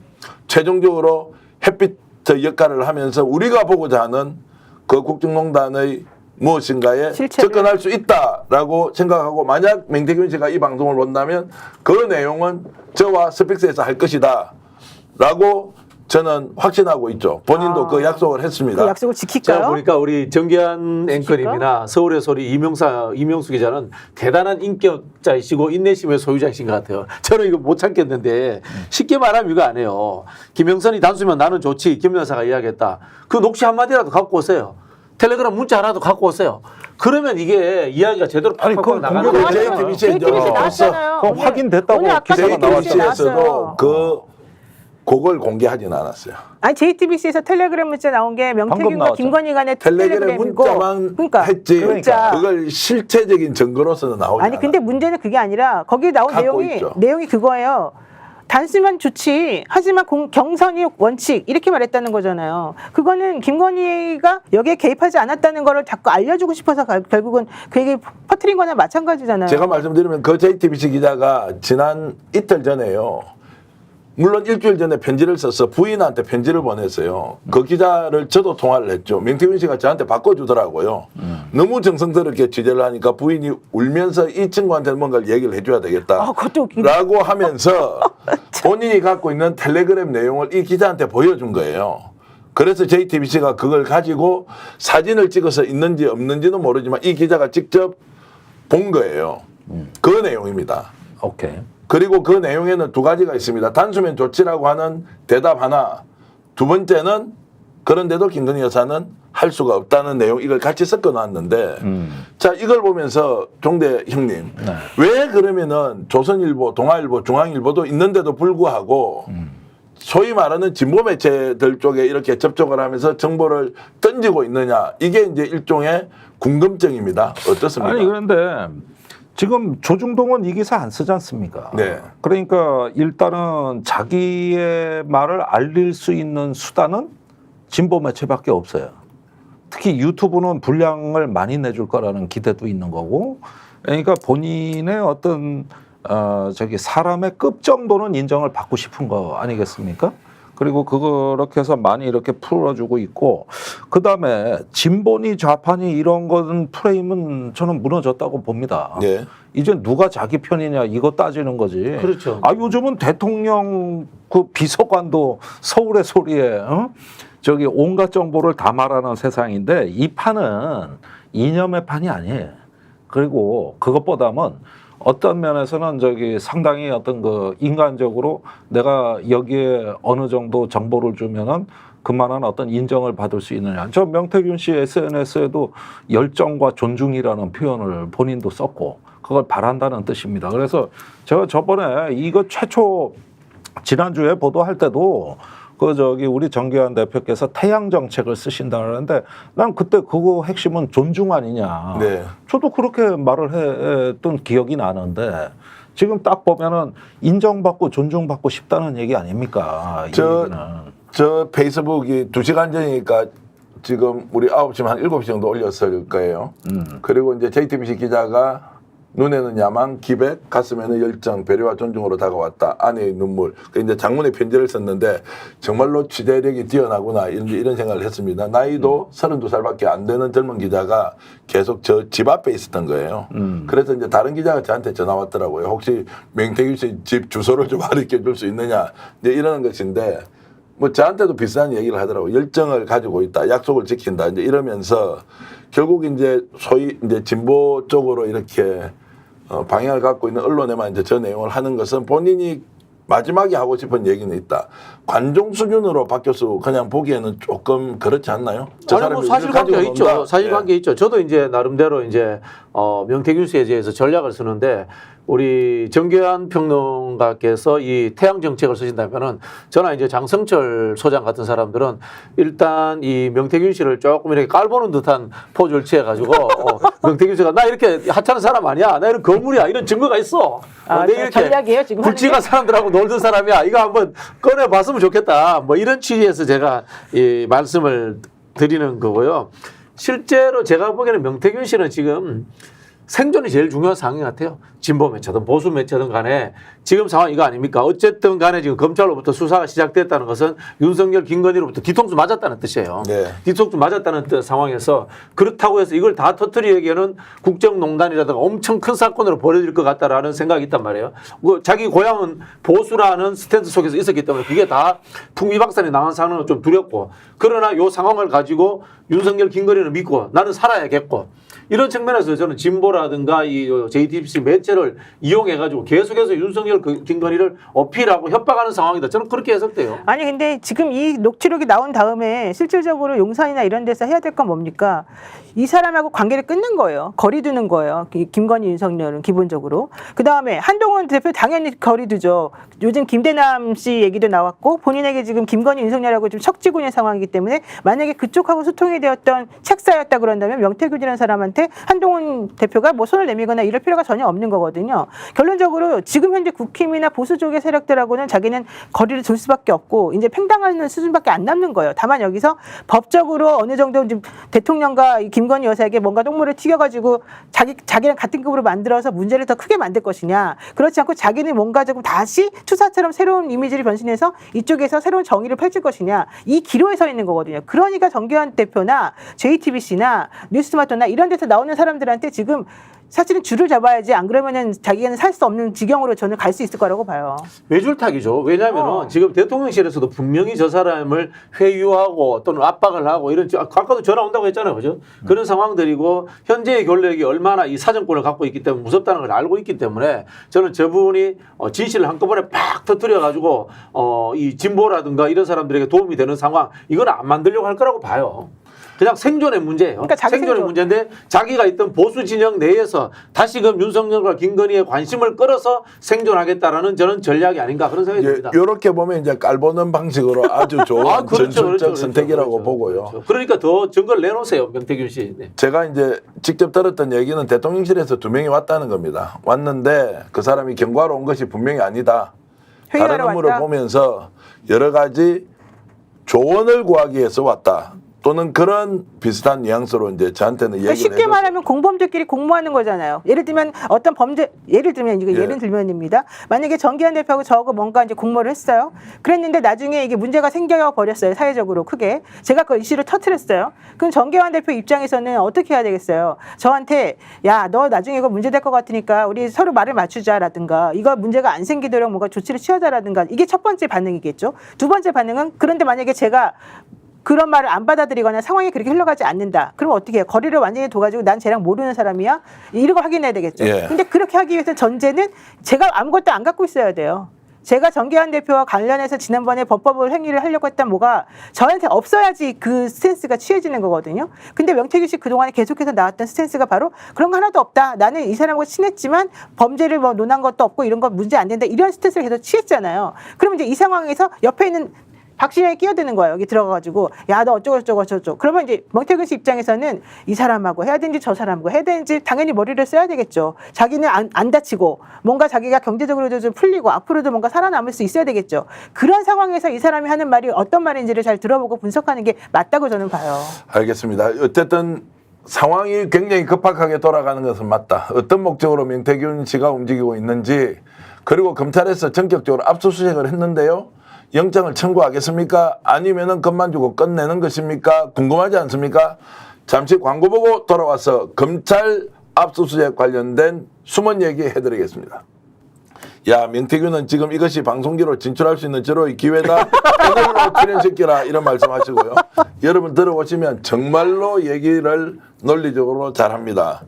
최종적으로 햇빛 역할을 하면서 우리가 보고자 하는 그 국정농단의 무엇인가에 실체를. 접근할 수 있다라고 생각하고 만약 명태균 씨가 이 방송을 본다면 그 내용은 저와 스픽스에서 할 것이다 라고 저는 확신하고 있죠. 본인도 그 약속을 했습니다. 그 약속을 지킬까요? 제가 보니까 우리 정기환 앵커님이나 서울의 소리 이명수 기자는 대단한 인격자이시고 인내심의 소유자이신 것 같아요. 저는 이거 못 참겠는데 쉽게 말하면 이거 안 해요. 김영선이 단수면 나는 좋지. 김 여사가 이야기했다. 그 녹취 한마디라도 갖고 오세요. 텔레그램 문자 하나도 갖고 오세요. 그러면 이게 이야기가 제대로 아니, 팍팍 그건 나가는 공개가 거예요. JTBC JTBC 나왔잖아요. 그거 확인됐다고 오늘 아까 기사가 JTBC 에 JTBC에서도 나왔어요. 그걸 공개하지는 않았어요. 아니 JTBC에서 텔레그램 문자 나온 게 방금 명태균과 나왔죠. 김건희 간의 텔레그램 텔레그램이고 문자만 그러니까 했지 문자. 그걸 실체적인 증거로서는 나오지 아니 근데 문제는 그게 아니라 거기에 나온 갖고 있죠. 내용이 그거예요. 단수면 좋지. 하지만 경선이 원칙 이렇게 말했다는 거잖아요. 그거는 김건희가 여기에 개입하지 않았다는 거를 자꾸 알려주고 싶어서 결국은 그 얘기 퍼뜨린 거나 마찬가지잖아요. 제가 말씀드리면 그 JTBC 기자가 지난 이틀 전에요. 물론 일주일 전에 편지를 써서 부인한테 편지를 보냈어요. 그 기자를 저도 통화를 했죠. 명태균 씨가 저한테 바꿔주더라고요. 너무 정성스럽게 취재를 하니까 부인이 울면서 이 친구한테는 뭔가를 얘기를 해줘야 되겠다. 그것도 라고 하면서 본인이 갖고 있는 텔레그램 내용을 이 기자한테 보여준 거예요. 그래서 JTBC가 그걸 가지고 사진을 찍어서 있는지 없는지는 모르지만 이 기자가 직접 본 거예요. 그 내용입니다. 오케이. 그리고 그 내용에는 두 가지가 있습니다. 단수면 좋지라고 하는 대답 하나. 두 번째는 그런데도 김건희 여사는 할 수가 없다는 내용 이걸 같이 섞어놨는데 자 이걸 보면서 종대 형님 왜 그러면은 조선일보, 동아일보, 중앙일보도 있는데도 불구하고 소위 말하는 진보 매체들 쪽에 이렇게 접촉을 하면서 정보를 던지고 있느냐 이게 이제 일종의 궁금증입니다. 어떻습니까? 아니 그런데 지금 조중동은 이 기사 안 쓰지 않습니까? 네. 그러니까 일단은 자기의 말을 알릴 수 있는 수단은 진보 매체밖에 없어요. 특히 유튜브는 분량을 많이 내줄 거라는 기대도 있는 거고, 그러니까 본인의 어떤 사람의 급 정도는 인정을 받고 싶은 거 아니겠습니까? 그리고 그렇게 해서 많이 이렇게 풀어주고 있고, 그 다음에 진보니 좌파니 이런 거는 프레임은 저는 무너졌다고 봅니다. 네. 이제 누가 자기 편이냐 이거 따지는 거지. 그렇죠. 아 요즘은 대통령 그 비서관도 서울의 소리에 저기 온갖 정보를 다 말하는 세상인데 이 판은 이념의 판이 아니에요. 그리고 그것보다는 어떤 면에서는 저기 상당히 어떤 그 인간적으로 내가 여기에 어느 정도 정보를 주면은 그만한 어떤 인정을 받을 수 있느냐. 저 명태균 씨 SNS에도 열정과 존중이라는 표현을 본인도 썼고 그걸 바란다는 뜻입니다. 그래서 제가 저번에 이거 최초 지난주에 보도할 때도 그 저기 우리 정계환 대표께서 태양 정책을 쓰신다는데 난 그때 그거 핵심은 존중 아니냐. 네. 저도 그렇게 말을 했던 기억이 나는데 지금 딱 보면은 인정받고 존중받고 싶다는 얘기 아닙니까? 이 얘기는. 저 페이스북이 2시간 전이니까 지금 우리 9시면 한 7시 정도 올렸을 거예요. 그리고 이제 JTBC 기자가 눈에는 야망, 기백, 가슴에는 열정, 배려와 존중으로 다가왔다. 아내의 눈물. 이제 장문의 편지를 썼는데 정말로 취재력이 뛰어나구나 이런 생각을 했습니다. 나이도 32살밖에 안 되는 젊은 기자가 계속 저 집 앞에 있었던 거예요. 그래서 이제 다른 기자가 저한테 전화 왔더라고요. 혹시 명태균 씨 집 주소를 좀 가르쳐 줄 수 있느냐 이제 이러는 것인데 뭐 저한테도 비슷한 얘기를 하더라고요. 열정을 가지고 있다, 약속을 지킨다 이제 이러면서 결국 이제 소위 이제 진보 쪽으로 이렇게 방향을 갖고 있는 언론에만 이제 저 내용을 하는 것은 본인이 마지막에 하고 싶은 얘기는 있다. 관종 수준으로 바뀌어서 그냥 보기에는 조금 그렇지 않나요? 저 아니, 뭐 사람이 사실관계가 있죠. 논다. 사실관계 있죠. 저도 이제 나름대로 이제 명태균 씨에 대해서 전략을 쓰는데 우리 정계환 평론가께서 이 태양 정책을 쓰신다면은 저나 이제 장성철 소장 같은 사람들은 일단 이 명태균 씨를 조금 이렇게 깔보는 듯한 포즈를 취해가지고 명태균 씨가 나 이렇게 하찮은 사람 아니야. 나 이런 거물이야. 이런 증거가 있어. 저 전략이에요, 지금 굵직한 사람들하고 놀던 사람이야. 이거 한번 꺼내봤으면 좋겠다. 뭐 이런 취지에서 제가 이 말씀을 드리는 거고요. 실제로 제가 보기에는 명태균 씨는 지금 생존이 제일 중요한 상황인 것 같아요. 진보 매체든 보수 매체든 간에 지금 상황 이거 아닙니까? 어쨌든 간에 지금 검찰로부터 수사가 시작됐다는 것은 윤석열, 김건희로부터 뒤통수 맞았다는 뜻이에요. 네. 뒤통수 맞았다는 뜻 상황에서 그렇다고 해서 이걸 다 터뜨리기에는 국정농단이라든가 엄청 큰 사건으로 벌어질 것 같다라는 생각이 있단 말이에요. 뭐 자기 고향은 보수라는 스탠스 속에서 있었기 때문에 그게 다 풍비박산이 나간 상황은 좀 두렵고 그러나 이 상황을 가지고 윤석열, 김건희는 믿고 나는 살아야겠고 이런 측면에서 저는 진보라든가 이 JTBC 매체를 이용해가지고 계속해서 윤석열, 김건희를 어필하고 협박하는 상황이다. 저는 그렇게 해석돼요. 아니 근데 지금 이 녹취록이 나온 다음에 실질적으로 용산이나 이런 데서 해야 될 건 뭡니까? 이 사람하고 관계를 끊는 거예요. 거리 두는 거예요. 김건희, 윤석열은 기본적으로. 그다음에 한동훈 대표 당연히 거리 두죠. 요즘 김대남 씨 얘기도 나왔고 본인에게 지금 김건희, 윤석열하고 좀 척지고 있는 상황이기 때문에 만약에 그쪽하고 소통이 되었던 책사였다 그런다면 명태균이라는 사람한테 한동훈 대표가 뭐 손을 내밀거나 이럴 필요가 전혀 없는 거거든요. 결론적으로 지금 현재 국힘이나 보수 쪽의 세력들하고는 자기는 거리를 둘 수밖에 없고 이제 팽당하는 수준밖에 안 남는 거예요. 다만 여기서 법적으로 어느 정도 좀 대통령과 이 김건희 여사에게 뭔가 똥물을 튀겨가지고 자기랑 같은 급으로 만들어서 문제를 더 크게 만들 것이냐. 그렇지 않고 자기는 뭔가 조금 다시 투사처럼 새로운 이미지를 변신해서 이쪽에서 새로운 정의를 펼칠 것이냐. 이 기로에 서 있는 거거든요. 그러니까 정계환 대표나 JTBC나 뉴스토마토나 이런 데서 나오는 사람들한테 지금 사실은 줄을 잡아야지 안 그러면은 자기는 살 수 없는 지경으로 저는 갈 수 있을 거라고 봐요. 외줄타기죠. 왜냐하면 지금 대통령실에서도 분명히 저 사람을 회유하고 또는 압박을 하고 이런 아까도 전화 온다고 했잖아요. 그죠? 그런 상황들이고 현재의 권력이 얼마나 이 사정권을 갖고 있기 때문에 무섭다는 걸 알고 있기 때문에 저는 저분이 진실을 한꺼번에 팍 터뜨려 가지고 이 진보라든가 이런 사람들에게 도움이 되는 상황 이건 안 만들려고 할 거라고 봐요. 그냥 생존의 문제예요. 그러니까 자기 생존의 생존. 문제인데 자기가 있던 보수 진영 내에서 다시금 윤석열과 김건희의 관심을 끌어서 생존하겠다라는 저는 전략이 아닌가 그런 생각이 듭니다. 이렇게 보면 이제 깔보는 방식으로 아주 좋은 전술적 선택이라고 보고요. 그렇죠. 그러니까 더 증거를 내놓으세요, 명태균 씨. 네. 제가 이제 직접 들었던 얘기는 대통령실에서 2명이 왔다는 겁니다. 왔는데 그 사람이 경과로 온 것이 분명히 아니다. 회의하러 다른 의무를 왔다? 보면서 여러 가지 조언을 구하기 위해서 왔다. 또는 그런 비슷한 뉘앙스로 이제 저한테는 얘기를 그러니까 쉽게 말하면 공범들끼리 공모하는 거잖아요. 예를 들면 어떤 범죄, 예를 들면 이거 예를 들면입니다. 만약에 정계환 대표하고 저하고 뭔가 이제 공모를 했어요. 그랬는데 나중에 이게 문제가 생겨 버렸어요. 사회적으로 크게. 제가 그 이슈를 터뜨렸어요. 그럼 정계환 대표 입장에서는 어떻게 해야 되겠어요? 저한테 야, 너 나중에 이거 문제 될 것 같으니까 우리 서로 말을 맞추자라든가 이거 문제가 안 생기도록 뭔가 조치를 취하자라든가 이게 첫 번째 반응이겠죠. 두 번째 반응은 그런데 만약에 제가 그런 말을 안 받아들이거나 상황이 그렇게 흘러가지 않는다. 그럼 어떻게 해요? 거리를 완전히 둬가지고 난 쟤랑 모르는 사람이야? 이런 거 확인해야 되겠죠. 예. 근데 그렇게 하기 위해서 전제는 제가 아무것도 안 갖고 있어야 돼요. 제가 정계환 대표와 관련해서 지난번에 법법을 행위를 하려고 했던 뭐가 저한테 없어야지 그 스탠스가 취해지는 거거든요. 근데 명태균 씨 그동안에 계속해서 나왔던 스탠스가 바로 그런 거 하나도 없다. 나는 이 사람하고 친했지만 범죄를 뭐 논한 것도 없고 이런 거 문제 안 된다. 이런 스탠스를 계속 취했잖아요. 그러면 이제 이 상황에서 옆에 있는 박신양이 끼어드는 거야. 여기 들어가가지고 야 너 어쩌고. 그러면 이제 명태균 씨 입장에서는 이 사람하고 해야 되는지 저 사람하고 해야 되는지 당연히 머리를 써야 되겠죠. 자기는 안 다치고 뭔가 자기가 경제적으로도 좀 풀리고 앞으로도 뭔가 살아남을 수 있어야 되겠죠. 그런 상황에서 이 사람이 하는 말이 어떤 말인지를 잘 들어보고 분석하는 게 맞다고 저는 봐요. 알겠습니다. 어쨌든 상황이 굉장히 급박하게 돌아가는 것은 맞다. 어떤 목적으로 명태균 씨가 움직이고 있는지 그리고 검찰에서 전격적으로 압수수색을 했는데요. 영장을 청구하겠습니까? 아니면은 것만 주고 끝내는 것입니까? 궁금하지 않습니까? 잠시 광고 보고 돌아와서 검찰 압수수색 관련된 숨은 얘기 해드리겠습니다. 야, 명태균은 지금 이것이 방송기로 진출할 수 있는 절호의 기회다. 오늘로 출연시키라 이런 말씀하시고요. 여러분 들어보시면 정말로 얘기를 논리적으로 잘합니다.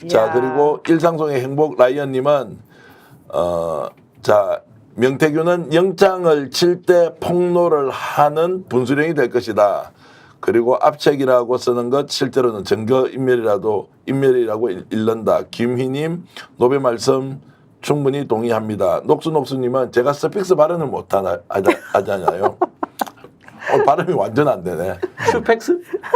자, 그리고 일상송의 행복 라이언님은 자. 명태균은 영장을 칠 때 폭로를 하는 분수령이 될 것이다. 그리고 압책이라고 쓰는 것 실제로는 증거인멸이라고 읽는다. 김희님 노배 말씀 충분히 동의합니다. 녹수님은 제가 스픽스 발음을 못하잖아요. 발음이 완전 안 되네.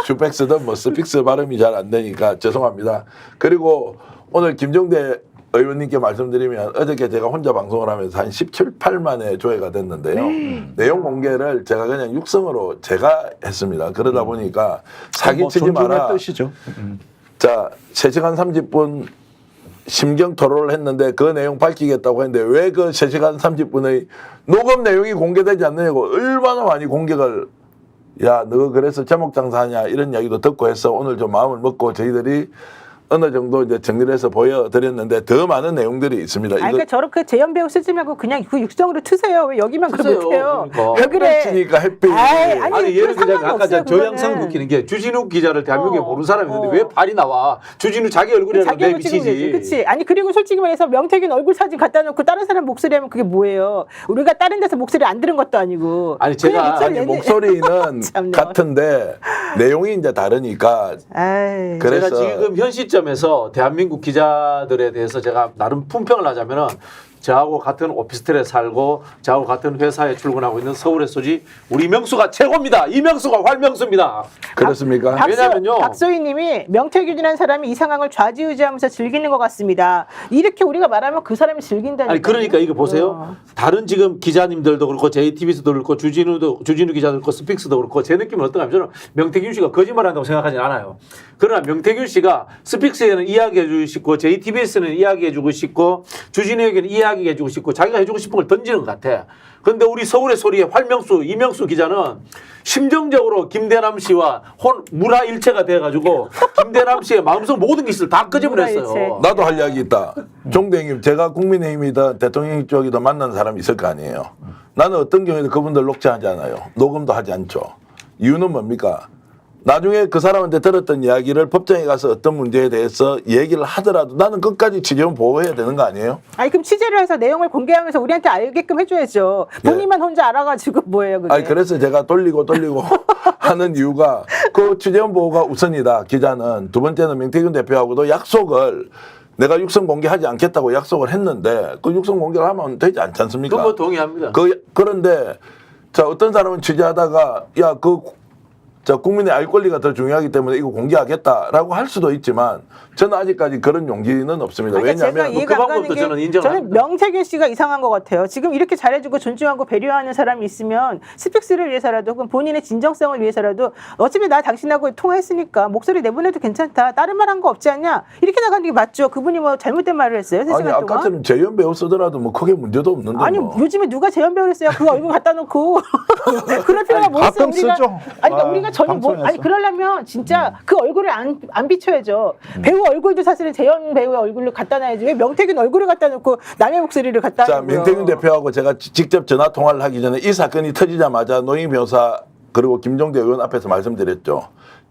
슈펙스든 뭐 스픽스 발음이 잘 안 되니까 죄송합니다. 그리고 오늘 김종대 의원님께 말씀드리면 어저께 제가 혼자 방송을 하면서 한 17, 8만에 조회가 됐는데요. 내용 공개를 제가 그냥 육성으로 제가 했습니다. 그러다 보니까 사기치지 마라. 뜻이죠. 자, 3시간 30분 심경 토론을 했는데 그 내용 밝히겠다고 했는데 왜 그 3시간 30분의 녹음 내용이 공개되지 않느냐고 얼마나 많이 공격을 야, 너 그래서 제목 장사하냐 이런 이야기도 듣고 해서 오늘 좀 마음을 먹고 저희들이 어느 정도 이제 정리를 해서 보여드렸는데 더 많은 내용들이 있습니다. 그러니까 저렇게 재연 배우 쓰지 말고 그냥 그 육성으로 트세요. 왜 여기만 그걸 못해요? 그러니까. 왜 그래? 햇빛이니까 햇빛. 아니 예를 들자면 아까 상관없어요, 저 영상 그거는. 웃기는 게 주진우 기자를 대한민국에 모르는 사람이 있는데 왜 발이 나와? 주진우 자기 얼굴이라고 자기 내 얼굴 찍으면 되지. 미치지. 그치? 아니 그리고 솔직히 말해서 명태균 얼굴 사진 갖다 놓고 다른 사람 목소리 하면 그게 뭐예요? 우리가 다른 데서 목소리 안 들은 것도 아니고. 아니, 그냥 제가 목소리 목소리는 참나. 같은데 내용이 이제 다르니까 아이. 그래서 제가 지금 현 시점에서 대한민국 기자들에 대해서 제가 나름 품평을 하자면은 저하고 같은 오피스텔에 살고 저하고 같은 회사에 출근하고 있는 서울의 소지 우리 이명수가 최고입니다. 이명수가 활명수입니다. 그렇습니까? 왜냐면요. 박소희님이 명태균이라는 사람이 이 상황을 좌지우지하면서 즐기는 것 같습니다. 이렇게 우리가 말하면 그 사람이 즐긴다니까. 아니 그러니까 이거 보세요. 다른 지금 기자님들도 그렇고 JTBC도 그렇고 주진우 기자도 그렇고 스픽스도 그렇고 제 느낌은 어떤가 하면 저는 명태균 씨가 거짓말한다고 생각하진 않아요. 그러나 명태균 씨가 스픽스에는 이야기해 주고 싶고 JTBC는 이야기해 주고 싶고 주진우에게는 이야기해 주고 싶고 자기가 해주고 싶은 걸 던지는 것 같아. 그런데 우리 서울의 소리의 활명수 이명수 기자는 심정적으로 김대남 씨와 물화일체가 돼가지고 김대남 씨의 마음속 모든 기술을 다 끄집어냈어요. 나도 할 이야기 있다. 종대님, 제가 국민의힘이든 대통령 쪽이든 만난 사람이 있을 거 아니에요. 나는 어떤 경우에도 그분들 녹취하지 않아요. 녹음도 하지 않죠. 이유는 뭡니까? 나중에 그 사람한테 들었던 이야기를 법정에 가서 어떤 문제에 대해서 얘기를 하더라도 나는 끝까지 취재원 보호해야 되는 거 아니에요? 아니 그럼 취재를 해서 내용을 공개하면서 우리한테 알게끔 해줘야죠. 본인만 혼자 알아가지고 뭐예요 그게. 아니 그래서 제가 돌리고 하는 이유가 그 취재원 보호가 우선이다. 기자는. 두 번째는 명태균 대표하고도 약속을 내가 육성 공개하지 않겠다고 약속을 했는데 그 육성 공개를 하면 되지 않지 않습니까? 그거 동의합니다. 그런데 자 어떤 사람은 취재하다가 국민의 알 권리가 더 중요하기 때문에 이거 공개하겠다라고 할 수도 있지만 저는 아직까지 그런 용기는 없습니다. 제가 왜냐하면 이해가 안 가는 게 저는 인정을 저는 명태균 씨가 이상한 것 같아요. 지금 이렇게 잘해주고 존중하고 배려하는 사람이 있으면 스픽스를 위해서라도 혹은 본인의 진정성을 위해서라도 어차피 나 당신하고 통화했으니까 목소리 내보내도 괜찮다. 다른 말 한 거 없지 않냐? 이렇게 나가는 게 맞죠. 그분이 뭐 잘못된 말을 했어요. 3시간 아니 동안. 아까처럼 재연 배우 쓰더라도 뭐 크게 문제도 없는데 아니 뭐. 요즘에 누가 재연 배우를 써요? 그 얼굴 갖다 놓고 그럴 필요가 뭐 있어? 가끔 쓰죠. 아니 그러니까 우리가 전혀 아니 그러려면 진짜 그 얼굴을 안 비춰야죠. 배우 얼굴도 사실은 재연 배우의 얼굴로 갖다 놔야지. 왜 명태균 얼굴을 갖다 놓고 남의 목소리를 갖다 놓고요. 자 명태균 대표하고 제가 직접 전화 통화를 하기 전에 이 사건이 터지자마자 노인 변호사 그리고 김종대 의원 앞에서 말씀드렸죠.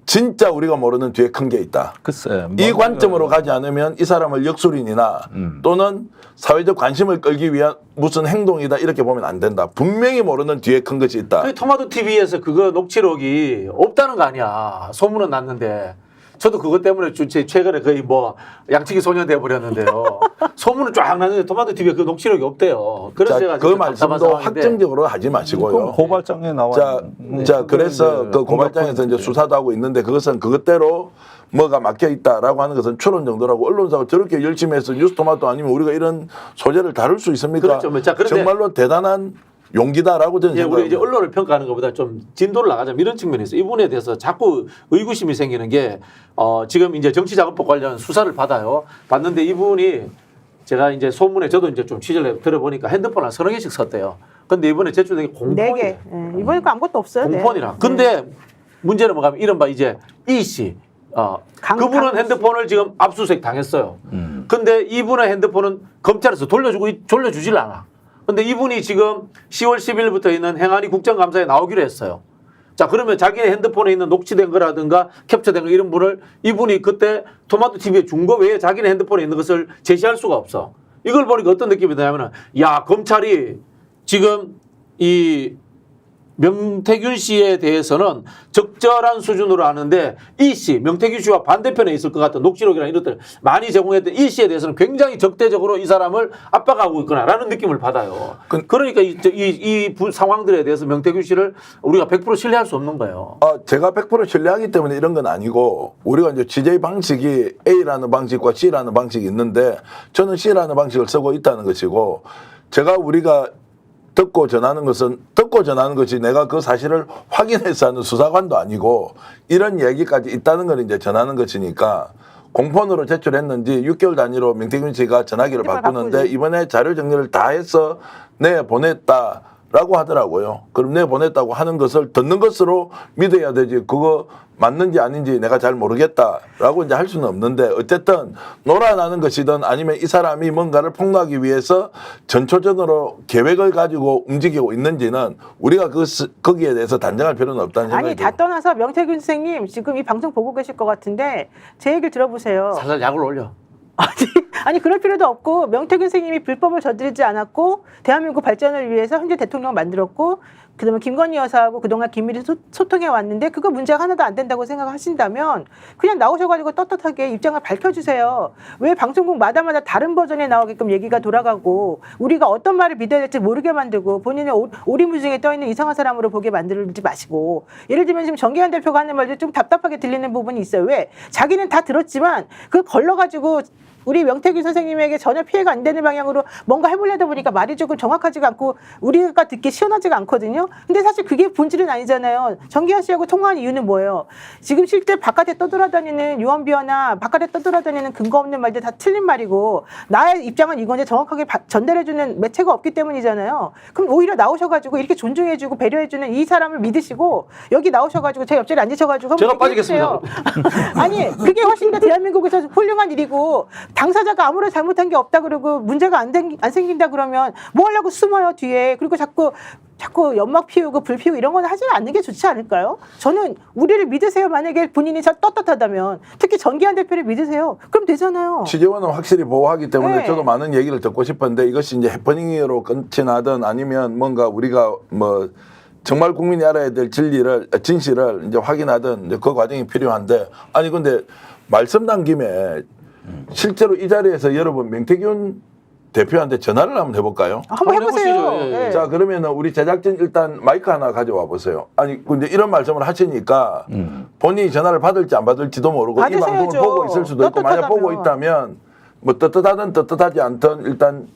진짜 우리가 모르는 뒤에 큰 게 있다. 글쎄. 이 관점으로 가지 않으면 이 사람을 역술인이나 또는 사회적 관심을 끌기 위한 무슨 행동이다 이렇게 보면 안 된다. 분명히 모르는 뒤에 큰 것이 있다. 그 토마토 TV에서 그거 녹취록이 없다는 거 아니야. 소문은 났는데. 저도 그것 때문에 최근에 거의 뭐 양치기 소년 돼버렸는데요. 소문은 쫙 났는데 토마토 TV에 그 녹취록이 없대요. 그래서 제가 그 말씀도 확정적으로 하지 마시고요. 고발장에 나와. 자, 그래서 그 고발장에서 이제 수사도 하고 있는데 그것은 그것대로 뭐가 막혀 있다라고 하는 것은 추론 정도라고 언론사가 저렇게 열심히 해서 뉴스토마토 아니면 우리가 이런 소재를 다룰 수 있습니까? 그렇죠. 자, 그런데 정말로 대단한 용기다라고 저는 예, 생각합니다. 우리 이제 언론을 평가하는 것보다 좀 진도를 나가자면 이런 측면에서 이분에 대해서 자꾸 의구심이 생기는 게 지금 이제 정치자금법 관련 수사를 받아요. 받는데 이분이 제가 이제 소문에 저도 이제 좀 취재를 들어보니까 핸드폰을 서너 개씩 썼대요. 근데 이번에 제출된 게 공폰이에요. 4개. 이번에 거 아무것도 없어요. 공폰이라. 근데 문제는 뭐냐면 이른바 이제 이 씨. 그분은 핸드폰을 지금 압수수색 당했어요. 근데 이분의 핸드폰은 검찰에서 돌려주질 않아. 근데 이분이 지금 10월 10일부터 있는 행안위 국정감사에 나오기로 했어요. 자, 그러면 자기의 핸드폰에 있는 녹취된 거라든가 캡처된 거 이런 분을 이분이 그때 토마토 TV에 준 거 외에 자기네 핸드폰에 있는 것을 제시할 수가 없어. 이걸 보니까 어떤 느낌이 드냐면은 야, 검찰이 지금 이 명태균 씨에 대해서는 적절한 수준으로 아는데 이 씨, 명태균 씨와 반대편에 있을 것 같은 녹취록이나 이런 것들 많이 제공했던 이 씨에 대해서는 굉장히 적대적으로 이 사람을 압박하고 있구나라는 느낌을 받아요. 그러니까 이 상황들에 대해서 명태균 씨를 우리가 100% 신뢰할 수 없는 거예요. 제가 100% 신뢰하기 때문에 이런 건 아니고 우리가 이제 취재 방식이 A라는 방식과 C라는 방식이 있는데 저는 C라는 방식을 쓰고 있다는 것이고 우리가 듣고 전하는 것이 내가 그 사실을 확인해서 하는 수사관도 아니고 이런 얘기까지 있다는 걸 이제 전하는 것이니까 공폰으로 제출했는지 6개월 단위로 명태균 씨가 전화기를 바꾸는데 이번에 자료 정리를 다 해서 내보냈다라고 하더라고요. 그럼 내보냈다고 하는 것을 듣는 것으로 믿어야 되지. 그거 맞는지 아닌지 내가 잘 모르겠다라고 이제 할 수는 없는데 어쨌든 놀아나는 것이든 아니면 이 사람이 뭔가를 폭로하기 위해서 전초전으로 계획을 가지고 움직이고 있는지는 우리가 거기에 대해서 단정할 필요는 없다는 생각이 아니, 다 떠나서 명태균 선생님 지금 이 방송 보고 계실 것 같은데 제 얘기를 들어보세요. 살살 약을 올려. 아니 그럴 필요도 없고 명태균 선생님이 불법을 저지르지 않았고 대한민국 발전을 위해서 현재 대통령을 만들었고 그다음에 김건희 여사하고 그동안 긴밀히 소통해 왔는데 그거 문제가 하나도 안 된다고 생각하신다면 그냥 나오셔가지고 떳떳하게 입장을 밝혀주세요. 왜 방송국마다 다른 버전에 나오게끔 얘기가 돌아가고 우리가 어떤 말을 믿어야 될지 모르게 만들고 본인의 오리무중에 떠있는 이상한 사람으로 보게 만들지 마시고 예를 들면 지금 정기환 대표가 하는 말도 좀 답답하게 들리는 부분이 있어요. 왜? 자기는 다 들었지만 그걸 걸러가지고 우리 명태균 선생님에게 전혀 피해가 안 되는 방향으로 뭔가 해보려다 보니까 말이 조금 정확하지가 않고 우리가 듣기 시원하지가 않거든요. 근데 사실 그게 본질은 아니잖아요. 정기환 씨하고 통화한 이유는 뭐예요? 지금 실제 바깥에 떠돌아다니는 유언비어나 바깥에 떠돌아다니는 근거 없는 말들 다 틀린 말이고 나의 입장은 이건데 정확하게 전달해주는 매체가 없기 때문이잖아요. 그럼 오히려 나오셔가지고 이렇게 존중해주고 배려해주는 이 사람을 믿으시고 여기 나오셔가지고 제 옆자리에 앉으셔가지고 제가 빠지겠습니다. 아니 그게 훨씬 더 대한민국에서 훌륭한 일이고 당사자가 아무런 잘못한 게 없다 그러고 문제가 안 생긴다 그러면 뭐 하려고 숨어요 뒤에. 그리고 자꾸 연막 피우고 불 피우고 이런 건 하지 않는 게 좋지 않을까요? 저는 우리를 믿으세요. 만약에 본인이 떳떳하다면 특히 정기환 대표를 믿으세요. 그럼 되잖아요. 취재원은 확실히 보호하기 때문에 네. 저도 많은 얘기를 듣고 싶은데 이것이 이제 해퍼닝으로 끝이 나든 아니면 뭔가 우리가 뭐 정말 국민이 알아야 될 진실을 이제 확인하든 이제 그 과정이 필요한데 아니 근데 말씀 난 김에 실제로 이 자리에서 여러분 명태균 대표한테 전화를 한번 해볼까요? 한번 해보세요. 해보시죠. 예. 네. 자 그러면은 우리 제작진 일단 마이크 하나 가져와 보세요. 아니 근데 이런 말씀을 하시니까 본인이 전화를 받을지 안 받을지도 모르고 이 방송을 받으셔야죠. 보고 있을 수도 있고 만약 보고 있다면 뭐 떳떳하든 떳떳하지 않든 일단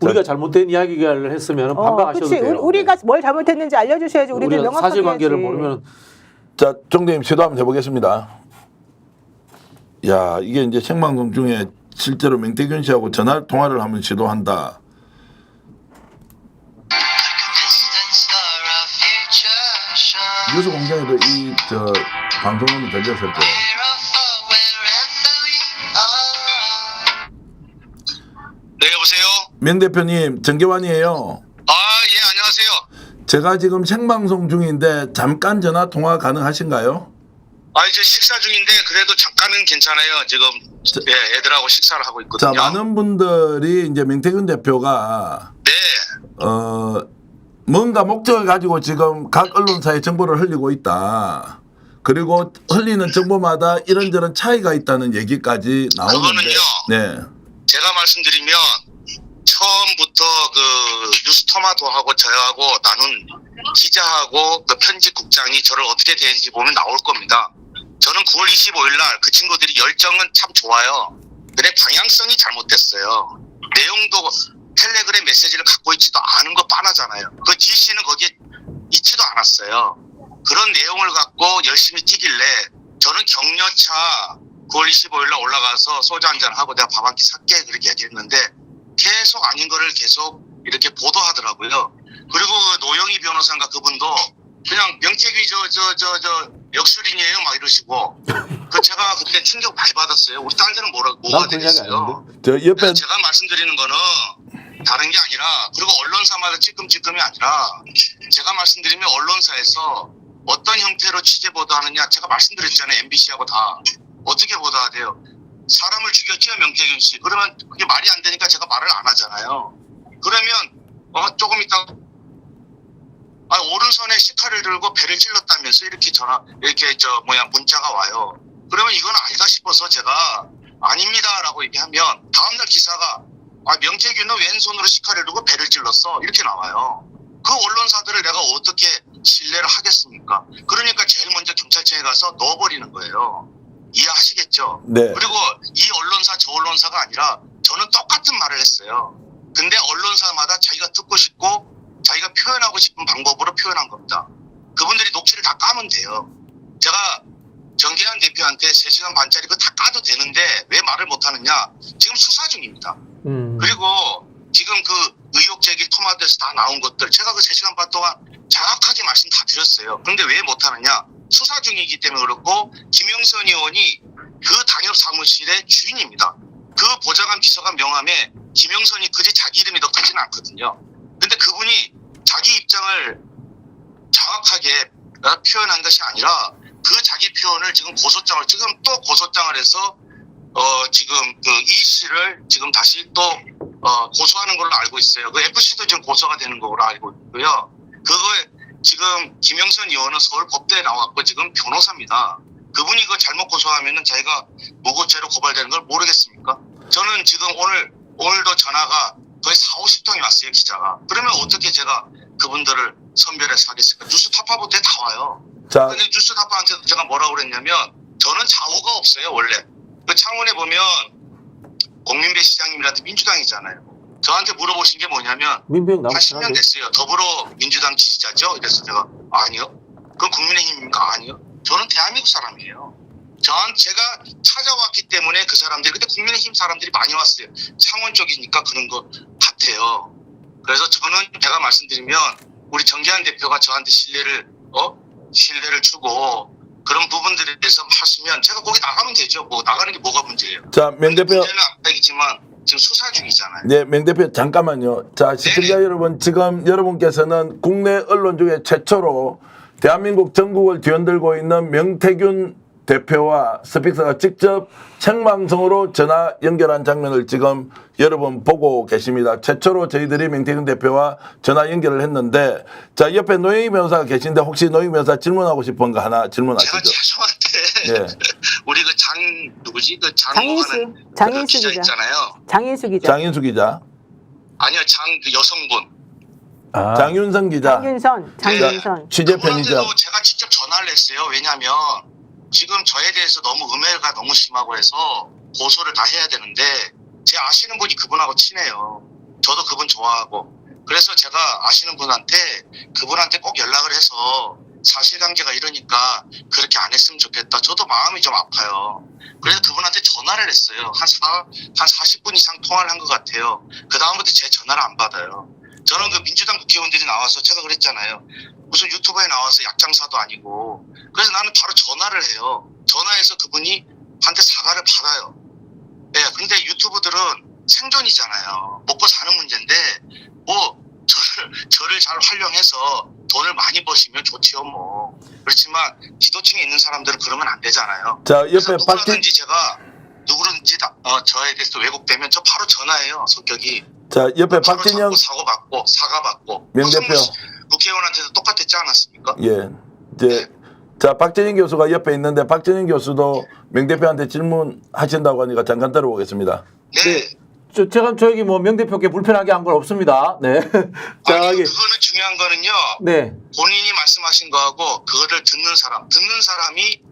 우리가 잘못된 이야기를 했으면 반박하셔도 그치. 돼요. 우리가 뭘 잘못했는지 알려주셔야지 우리가 명확하게 사실관계를 해야지. 모르면 자 정대님 시도 한번 해보겠습니다. 야 이게 이제 생방송 중에 실제로 명태균 씨하고 전화 통화를 한번 시도한다. 뉴스 공장에도 이 방송음이 들렸을 거예요. 네 여보세요. 명 대표님 정계환이에요. 아 예 안녕하세요. 제가 지금 생방송 중인데 잠깐 전화 통화 가능하신가요? 이제 식사 중인데 그래도 잠깐은 괜찮아요. 지금 예, 애들하고 식사를 하고 있거든요. 자, 많은 분들이 이제 명태균 대표가 네. 뭔가 목적을 가지고 지금 각 언론사에 정보를 흘리고 있다. 그리고 흘리는 정보마다 이런저런 차이가 있다는 얘기까지 나오는데. 그거는요. 네. 제가 말씀드리면 처음부터 그 뉴스토마토하고 저하고 나눈 기자하고 그 편집국장이 저를 어떻게 대했는지 보면 나올 겁니다. 저는 9월 25일 날 그 친구들이 열정은 참 좋아요. 근데 방향성이 잘못됐어요. 내용도 텔레그램 메시지를 갖고 있지도 않은 거 뻔하잖아요. 그 지시는 거기에 있지도 않았어요. 그런 내용을 갖고 열심히 뛰길래 저는 격려차 9월 25일 날 올라가서 소주 한잔 하고 내가 밥 한 끼 살게 그렇게 얘기했는데 계속 아닌 거를 계속 이렇게 보도하더라고요. 그리고 노영희 변호사인가 그분도 그냥 명태균이 저 역술인이에요 막 이러시고 그 제가 그때 충격 많이 받았어요. 우리 딸들은 뭐가 되겠어요. 저 옆에 제가 말씀드리는 거는 다른 게 아니라 그리고 언론사마다 찔끔찔끔이 아니라 제가 말씀드리면 언론사에서 어떤 형태로 취재 보도하느냐 제가 말씀드렸잖아요. MBC하고 다 어떻게 보도하대요. 사람을 죽였죠 명태균 씨. 그러면 그게 말이 안 되니까 제가 말을 안 하잖아요. 그러면 조금 있다 오른손에 식칼을 들고 배를 찔렀다면서 이렇게 문자가 와요. 그러면 이건 아니다 싶어서 제가 아닙니다라고 얘기하면 다음날 기사가 명태균은 왼손으로 식칼을 들고 배를 찔렀어 이렇게 나와요. 그 언론사들을 내가 어떻게 신뢰를 하겠습니까? 그러니까 제일 먼저 경찰청에 가서 넣어버리는 거예요. 이해하시겠죠? 네. 그리고 이 언론사 저 언론사가 아니라 저는 똑같은 말을 했어요. 근데 언론사마다 자기가 듣고 싶고 자기가 표현하고 싶은 방법으로 표현한 겁니다. 그분들이 녹취를 다 까면 돼요. 제가 정계한 대표한테 3시간 반짜리 그거 다 까도 되는데 왜 말을 못하느냐. 지금 수사 중입니다. 그리고 지금 그 의혹 제기 토마토에서 다 나온 것들 제가 그 3시간 반 동안 정확하게 말씀 다 드렸어요. 그런데 왜 못하느냐. 수사 중이기 때문에 그렇고 김영선 의원이 그 당협 사무실의 주인입니다. 그 보좌관 비서관 명함에 김영선이 그지 자기 이름이 넣지는 않거든요. 근데 그분이 자기 입장을 정확하게 표현한 것이 아니라 그 자기 표현을 지금 또 고소장을 해서 지금 그 이 씨를 지금 다시 또 고소하는 걸로 알고 있어요. 그 FC도 지금 고소가 되는 걸로 알고 있고요. 그거에 지금 김영선 의원은 서울법대에 나왔고 지금 변호사입니다. 그분이 그 잘못 고소하면은 자기가 무고죄로 고발되는 걸 모르겠습니까? 저는 지금 오늘도 전화가 거의 40-50통이 왔어요, 기자가. 그러면 어떻게 제가 그분들을 선별해서 하겠습니까? 뉴스타파부터 다 와요. 자, 근데 뉴스타파한테도 제가 뭐라고 그랬냐면 저는 좌우가 없어요, 원래. 그 창원에 보면 공민배 시장님이라도 민주당이잖아요. 저한테 물어보신 게 뭐냐면 민병 한 10년 됐어요. 더불어민주당 지지자죠? 이래서 제가 아니요. 그건 국민의힘입니까? 아니요. 저는 대한민국 사람이에요. 제가 찾아왔기 때문에 그 사람들이 근데 국민의힘 사람들이 많이 왔어요. 창원 쪽이니까 그런 것 같아요. 그래서 저는 제가 말씀드리면 우리 정계한 대표가 저한테 신뢰를 주고 그런 부분들에 대해서 하시면 제가 거기 나가면 되죠. 뭐 나가는 게 뭐가 문제예요. 자, 명 대표. 문제는 아니지만 지금 수사 중이잖아요. 네, 명 대표 잠깐만요. 자, 시청자 여러분, 지금 여러분께서는 국내 언론 중에 최초로 대한민국 전국을 뒤흔들고 있는 명태균 대표와 스픽서가 직접 생방송으로 전화 연결한 장면을 지금 여러분 보고 계십니다. 최초로 저희들이 명태균 대표와 전화 연결을 했는데, 자, 옆에 노영희 변호사가 계신데 혹시 노영희 변호사 질문하고 싶은 거 하나 질문하시죠. 제가 죄송한데 우리 그 누구지? 그 장인수 기자 기자 있잖아요. 장인수 기자. 장인수 기자. 아니요, 그 여성분. 장윤선 기자. 장윤선. 취재 편의점. 그분한테도 제가 직접 전화를 했어요. 왜냐하면 지금 저에 대해서 너무 음해가 너무 심하고 해서 고소를 다 해야 되는데 제 아시는 분이 그분하고 친해요. 저도 그분 좋아하고. 그래서 제가 아시는 분한테 그분한테 꼭 연락을 해서 사실관계가 이러니까 그렇게 안 했으면 좋겠다. 저도 마음이 좀 아파요. 그래서 그분한테 전화를 했어요. 한 40분 이상 통화를 한 것 같아요. 그 다음부터 제 전화를 안 받아요. 저는 그 민주당 국회의원들이 나와서 제가 그랬잖아요. 무슨 유튜브에 나와서 약장사도 아니고. 그래서 나는 바로 전화를 해요. 전화해서 그분이 한테 사과를 받아요. 네, 근데 유튜브들은 생존이잖아요. 먹고 사는 문제인데 뭐 저는 저를 잘 활용해서 돈을 많이 버시면 좋지요 뭐. 그렇지만 지도층에 있는 사람들은 그러면 안 되잖아요. 자, 그래서 옆에 박진 누구든지 제가 누구든지 저에 대해서 왜곡되면 저 바로 전화해요. 성격이. 자, 옆에 바로 박진영 사고 받고 사과 받고. 명 대표. 국회의원한테도 똑같았지 않았습니까? 예. 이제 자, 박진영 교수가 옆에 있는데 박진영 교수도 명 대표한테 질문하신다고 하니까 잠깐 들어보겠습니다. 네. 제가 저기 뭐 명 대표께 불편하게 한 건 없습니다. 네. 아니, 그거는 중요한 거는요. 네. 본인이 말씀하신 거하고 그거를 듣는 사람이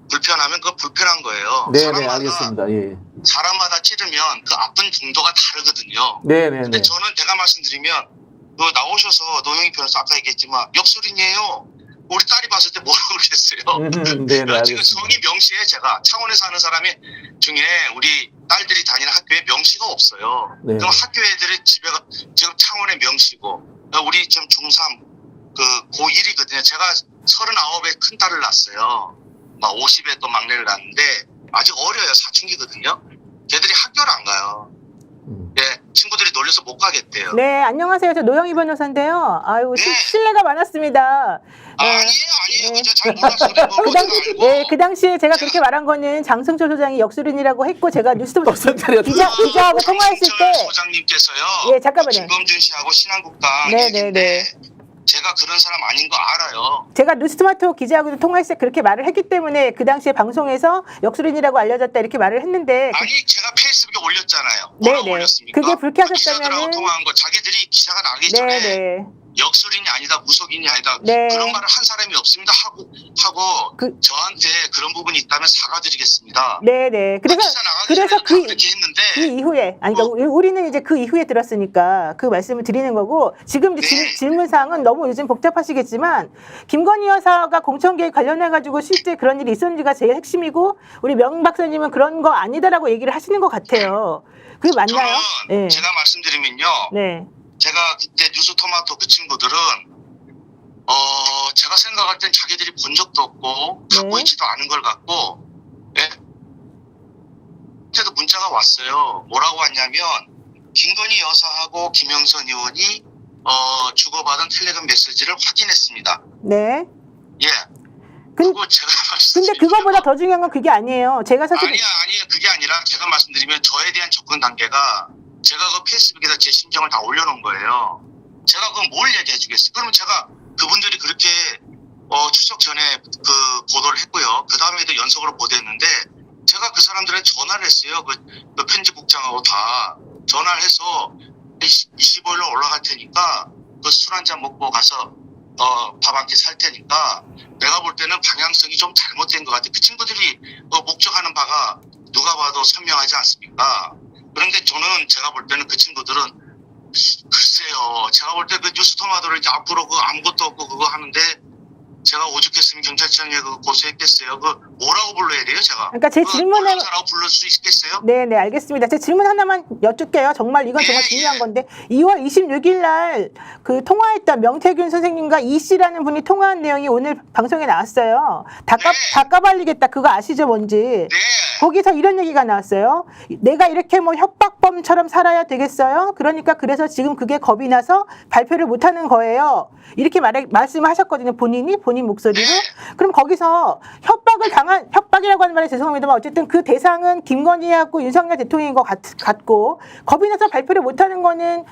불편하면 그거 불편한 거예요. 네, 네, 알겠습니다. 예. 사람마다 찌르면 그 아픈 정도가 다르거든요. 네, 네, 근데 네. 저는 제가 말씀드리면 나오셔서 노영희 변호사 아까 얘기했지만 역술인이에요. 우리 딸이 봤을 때 뭐라고 그랬어요. 네, 네, 지금 성이 명시에 제가 창원에 사는 사람이 중에 우리 딸들이 다니는 학교에 명시가 없어요. 네. 그럼 학교 애들이 집에가 지금 창원에 명시고 우리 지금 중3 그 고1이거든요. 제가 39에 큰 딸을 낳았어요. 막 50에 또 막내를 낳았는데 아직 어려요. 사춘기거든요. 걔들이 학교를 안 가요. 네, 친구들이 놀려서 못 가겠대요. 네, 안녕하세요. 저 노영희 변호사인데요. 아유, 네. 신뢰가 많았습니다. 아니에요. 그저 잘 몰랐어요. 그 당시에 제가 그렇게 말한 거는 장승철 소장이 역술인이라고 했고 제가 뉴스토 기자하고 통화했을 때 소장님께서요. 예, 잠깐만요. 김범준 씨하고 신한국당 네. 제가 그런 사람 아닌 거 알아요. 제가 뉴스토마토 기자하고도 통화했을 때 그렇게 말을 했기 때문에 그 당시에 방송에서 역술인이라고 알려졌다 이렇게 말을 했는데 아니 제가 페이스북에 올렸잖아요. 네, 뭐라고 네. 올렸습니까? 그게 불쾌하셨다면은 기자들하고 통화한 거 자기들이 기사가 나기 전에 네. 역술인이 아니다, 무속인이 아니다 네. 그런 말을 한 사람이 없습니다 하고 저한테 그런 부분이 있다면 사과드리겠습니다. 네네. 그래서 그렇게 했는데 그 이후에 그러니까 우리는 이제 그 이후에 들었으니까 그 말씀을 드리는 거고 지금 이제 질문 사항은 너무 요즘 복잡하시겠지만 김건희 여사가 공천계획 관련해 가지고 실제 그런 일이 있었는지가 제일 핵심이고 우리 명 박사님은 그런 거 아니다라고 얘기를 하시는 것 같아요. 그게 맞나요? 저는 네. 제가 말씀드리면요. 네. 제가 그때 뉴스토마토 그 친구들은 제가 생각할 땐 자기들이 본 적도 없고 갖고 있지도 않은 걸 갖고 그때도 문자가 왔어요. 뭐라고 왔냐면 김건희 여사하고 김영선 의원이 주고받은 텔레그램 메시지를 확인했습니다. 네. 예. 그거 제가 근데 그거보다 더 중요한 건 그게 아니에요. 제가 사실 아니에요. 그게 아니라 제가 말씀드리면 저에 대한 접근 단계가 제가 그 페이스북에다 제 심정을 다 올려놓은 거예요. 제가 그럼 뭘 얘기해 주겠어요? 그러면 제가 그분들이 그렇게 추석 전에 그 보도를 했고요. 그 다음에도 연속으로 보도했는데 제가 그 사람들한테 전화를 했어요. 그 편집국장하고 다 전화를 해서 25일로 올라갈 테니까 그 술 한잔 먹고 가서 밥 한 끼 살 테니까 내가 볼 때는 방향성이 좀 잘못된 것 같아. 그 친구들이 목적하는 바가 누가 봐도 선명하지 않습니까? 그런데 저는 제가 볼 때는 그 친구들은 글쎄요. 제가 볼 때 그 뉴스토마토를 이제 앞으로 그 아무것도 없고 그거 하는데 제가 오죽했으면 경찰청에 그 고소했겠어요. 그 뭐라고 불러야 돼요, 제가? 그러니까 제 질문에 사라고 부를 수 있겠어요? 네, 알겠습니다. 제 질문 하나만 여쭙게요. 정말 이건 정말 중요한 건데 2월 26일 날 그 통화했던 명태균 선생님과 이 씨라는 분이 통화한 내용이 오늘 방송에 나왔어요. 다 까발리겠다. 그거 아시죠, 뭔지? 네. 거기서 이런 얘기가 나왔어요. 내가 이렇게 뭐 협박범처럼 살아야 되겠어요? 그러니까 그래서 지금 그게 겁이 나서 발표를 못 하는 거예요. 이렇게 말씀을 하셨거든요. 본인 목소리로. 그럼 거기서 협박이라고 하는 말에 죄송합니다만 어쨌든 그 대상은 김건희하고 윤석열 대통령인 것 같고 겁이 나서 발표를 못 하는 거는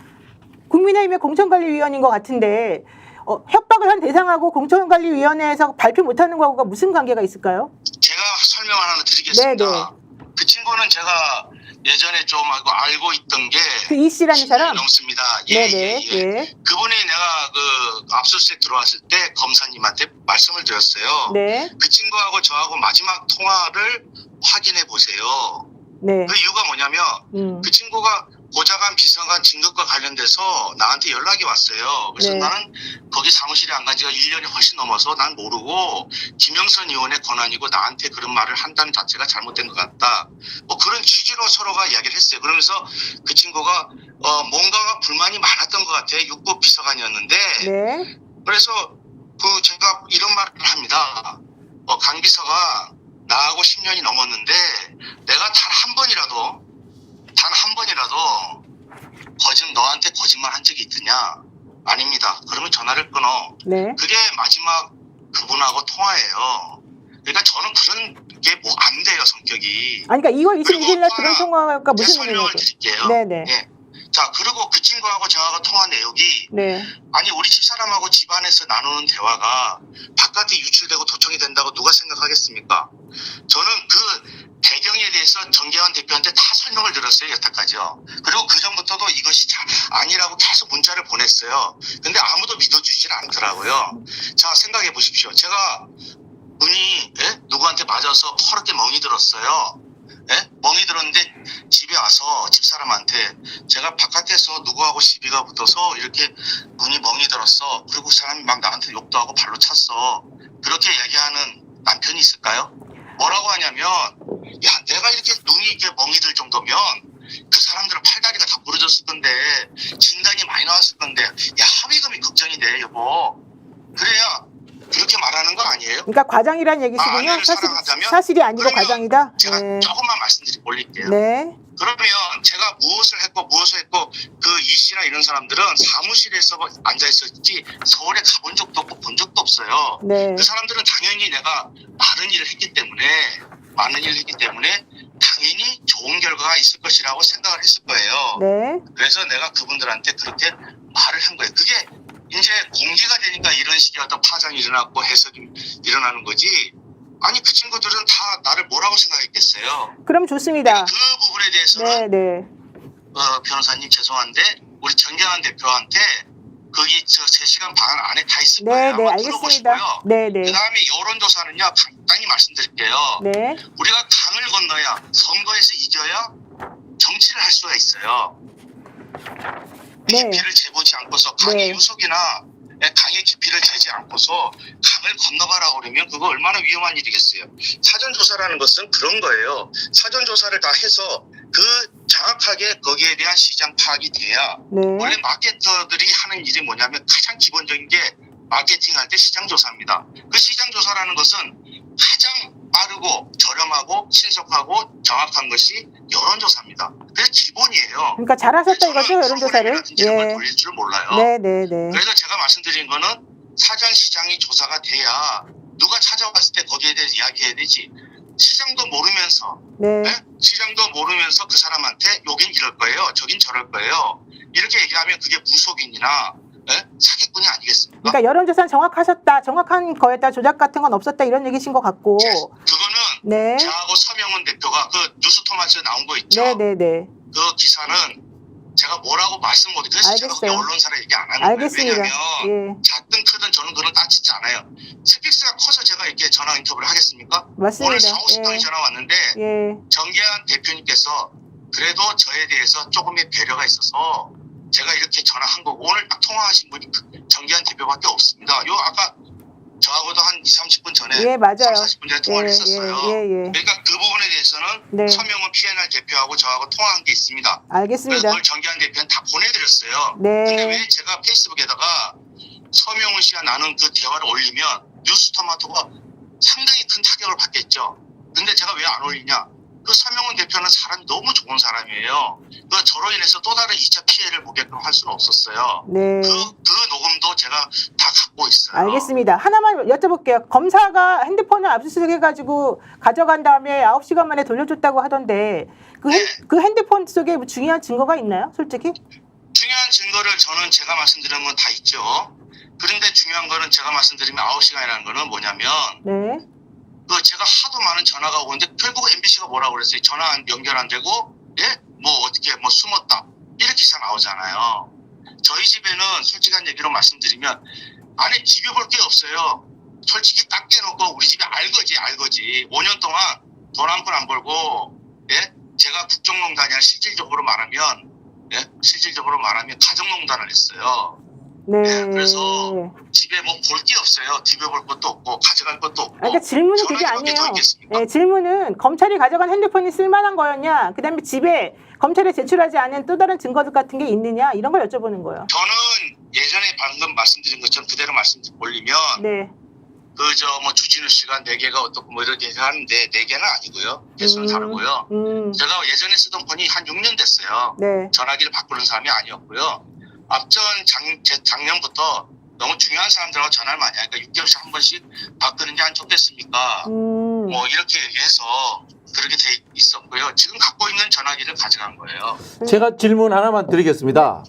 국민의힘의 공천관리위원인 것 같은데 협박을 한 대상하고 공천관리위원회에서 발표 못 하는 거하고 무슨 관계가 있을까요? 제가 설명 하나 드리겠습니다. 네. 그 친구는 제가 예전에 좀 알고 있던 게 그 이 씨라는 사람? 넘습니다. 예. 그분이 내가 그 압수수색 들어왔을 때 검사님한테 말씀을 드렸어요. 네. 그 친구하고 저하고 마지막 통화를 확인해 보세요. 네. 그 이유가 뭐냐면 그 친구가 보좌관 비서관 진급과 관련돼서 나한테 연락이 왔어요. 그래서 네. 나는 거기 사무실에 안 간 지가 1년이 훨씬 넘어서 난 모르고 김영선 의원의 권한이고 나한테 그런 말을 한다는 자체가 잘못된 것 같다. 뭐 그런 취지로 서로가 이야기를 했어요. 그러면서 그 친구가 뭔가가 불만이 많았던 것 같아요. 육부 비서관이었는데 네. 그래서 제가 이런 말을 합니다. 강 비서가 나하고 10년이 넘었는데 내가 단 한 번이라도 너한테 거짓말 한 적이 있느냐? 아닙니다. 그러면 전화를 끊어. 네. 그게 마지막 그분하고 통화예요. 그러니까 저는 그런 게 뭐 안 돼요, 성격이. 아니, 그러니까 2월 그리고 26일 날 또 그런 하나 통화가 제가 무슨 설명을 의미냐고. 드릴게요. 네네. 예. 자, 그리고 그 친구하고 저하고 통화 내용이 네. 아니 우리 집사람하고 집안에서 나누는 대화가 바깥에 유출되고 도청이 된다고 누가 생각하겠습니까? 저는 그 배경에 대해서 정계환 대표한테 다 설명을 드렸어요, 여태까지요. 그리고 그 전부터도 이것이 아니라고 계속 문자를 보냈어요. 근데 아무도 믿어주질 않더라고요. 자, 생각해 보십시오. 제가 눈이 누구한테 맞아서 퍼렇게 멍이 들었어요. 멍이 들었는데 집에 와서 집사람한테 제가 바깥에서 누구하고 시비가 붙어서 이렇게 눈이 멍이 들었어. 그리고 그 사람이 막 나한테 욕도 하고 발로 찼어. 그렇게 얘기하는 남편이 있을까요? 뭐라고 하냐면 야, 내가 이렇게 눈이 이렇게 멍이 들 정도면 그 사람들은 팔다리가 다 부러졌을 건데 진단이 많이 나왔을 건데 야, 합의금이 걱정이 돼, 여보. 그래야 그렇게 말하는 거 아니에요? 그러니까 과장이란 얘기시군요. 아내를 사랑하자면? 사실이 아니고 그러면 과장이다. 제가 네. 조금만 말씀드릴게요. 네. 그러면 제가 무엇을 했고 그 이 씨나 이런 사람들은 사무실에서 앉아 있었지 서울에 가본 적도 없고 본 적도 없어요. 네. 그 사람들은 당연히 내가 많은 일을 했기 때문에 당연히 좋은 결과가 있을 것이라고 생각을 했을 거예요. 네. 그래서 내가 그분들한테 그렇게 말을 한 거예요. 그게 이제 공개가 되니까 이런 식의 어떤 파장이 일어났고 해석이 일어나는 거지. 아니 그 친구들은 다 나를 뭐라고 생각했겠어요. 그럼 좋습니다. 그 부분에 대해서는 네. 변호사님 죄송한데 우리 정경환 대표한테 거기 저 3시간 반 안에 다 있을 네, 거예요. 네, 한번 알겠습니다. 들어보시고요. 네, 네. 그 다음에 여론조사는요, 간단히 말씀드릴게요. 네. 우리가 강을 건너야 선거에서 이겨야 정치를 할 수가 있어요. 네. 깊이를 재보지 않고서 강의 네. 유속이나 강의 깊이를 재지 않고서 강을 건너가라고 그러면 그거 얼마나 위험한 일이겠어요. 사전조사라는 것은 그런 거예요. 사전조사를 다 해서 그 정확하게 거기에 대한 시장 파악이 돼야 네. 원래 마케터들이 하는 일이 뭐냐면 가장 기본적인 게 마케팅할 때 시장조사입니다. 그 시장조사라는 것은 가장 빠르고 저렴하고 신속하고 정확한 것이 여론조사입니다. 그게 기본이에요. 그러니까 잘하셨다 이거죠, 여론조사를. 이런 걸 예. 돌릴 줄 몰라요. 네, 네, 네. 그래서 제가 말씀드린 거는 사전 시장이 조사가 돼야 누가 찾아왔을 때 거기에 대해서 이야기해야 되지. 시장도 모르면서 네. 시장도 모르면서 그 사람한테 여긴 이럴 거예요. 저긴 저럴 거예요. 이렇게 얘기하면 그게 무속인이나 사기꾼이 아니겠습니까? 그러니까 여론조사는 정확하셨다, 정확한 거에다 조작 같은 건 없었다 이런 얘기신 것 같고. 그거는 네. 저하고 서명훈 대표가 그 뉴스토마스에 나온 거 있죠. 네, 네, 네. 그 기사는 제가 뭐라고 말씀 못해. 그래서 제가 그게 알겠어요. 언론사를 얘기 안 하는 알겠습니다. 거예요. 왜냐하면 예. 작든 크든 저는 그런 따지지 않아요. 스픽스가 커서 제가 이렇게 전화 인터뷰를 하겠습니까? 맞습니다. 오늘 4,50명이 예. 전화 왔는데 예. 정계한 대표님께서 그래도 저에 대해서 조금의 배려가 있어서 제가 이렇게 전화한 거고 오늘 딱 통화하신 분이 정계한 대표밖에 없습니다. 요 아까 저하고도 한 20-30분 전에 예, 맞아요. 30-40분 전에 통화를 했었어요. 예. 그러니까 그 부분에 대해서는 네. 서명은 P&R 대표하고 저하고 통화한 게 있습니다. 그래서 알겠습니다. 그걸 정계한 대표는 다 보내드렸어요. 네. 근데 왜 제가 페이스북에다가 서명훈 씨와 나눈 그 대화를 올리면 뉴스토마토가 상당히 큰 타격을 받겠죠. 근데 제가 왜 안 올리냐? 그 서명훈 대표는 사람이 너무 좋은 사람이에요. 그 저로 인해서 또 다른 2차 피해를 보게끔 할 수는 없었어요. 네. 그 녹음도 제가 다 갖고 있어요. 알겠습니다. 하나만 여쭤볼게요. 검사가 핸드폰을 압수수색해가지고 가져간 다음에 9시간 만에 돌려줬다고 하던데 그 핸드폰 속에 뭐 중요한 증거가 있나요? 솔직히? 중요한 증거를 저는 제가 말씀드린 건 다 있죠. 그런데 중요한 거는 제가 말씀드리면 9시간이라는 거는 뭐냐면 네. 그 제가 하도 많은 전화가 오는데 결국 MBC가 뭐라고 그랬어요? 전화 연결 안 되고 뭐 어떻게 뭐 숨었다 이렇게 기사 나오잖아요. 저희 집에는 솔직한 얘기로 말씀드리면 안에 집에 볼 게 없어요. 솔직히 딱 깨놓고 우리 집에 알거지. 5년 동안 돈 한 푼 안 벌고 제가 국정농단이 아니라 실질적으로 말하면 가정농단을 했어요. 네. 그래서 집에 뭐 볼 게 없어요. 집에 볼 것도 없고 가져갈 것도 없고. 그러니까 질문은 그게 전화기밖에 더 아니에요. 있겠습니까? 네, 질문은 검찰이 가져간 핸드폰이 쓸만한 거였냐, 그다음에 집에 검찰에 제출하지 않은 또 다른 증거들 같은 게 있느냐 이런 걸 여쭤보는 거예요. 저는 예전에 방금 말씀드린 것처럼 그대로 말씀 올리면 네. 그저 뭐 주진우 씨가 4개가 어떻고 뭐 이렇게 하는데 4개는 아니고요. 개수는 다르고요. 제가 예전에 쓰던 폰이 한 6년 됐어요. 네. 전화기를 바꾸는 사람이 아니었고요. 앞전 작년부터 너무 중요한 사람들하고 전화를 많이 하니까 6개월씩 한 번씩 바꾸는 게 안 좋겠습니까? 뭐 이렇게 얘기해서 그렇게 돼 있었고요. 지금 갖고 있는 전화기를 가져간 거예요. 제가 질문 하나만 드리겠습니다.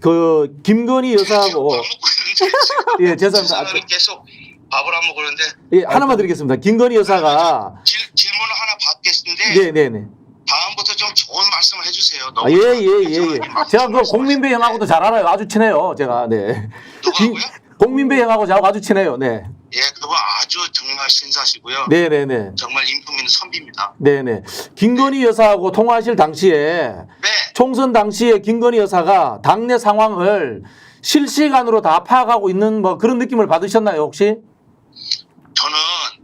그 김건희 여사하고 밥 먹고 있는데 예, 죄송합니다. 사람이 계속 밥을 안 먹었는데 예, 하나만 드리겠습니다. 김건희 여사가 질문을 하나 받겠는데 네, 네, 네. 다음부터 좀 좋은 말씀을 해주세요. 아, 너무 예. 제가 그 공민배 형하고도 잘 알아요. 아주 친해요. 제가 네. 누구하고요? 공민배 형하고 저하고 아주 친해요. 네. 예, 그분 아주 정말 신사시고요. 네네네. 정말 인품 있는 선비입니다. 네네. 김건희 여사하고 통화하실 당시에 네. 총선 당시에 김건희 여사가 당내 상황을 실시간으로 다 파악하고 있는 뭐 그런 느낌을 받으셨나요 혹시? 저는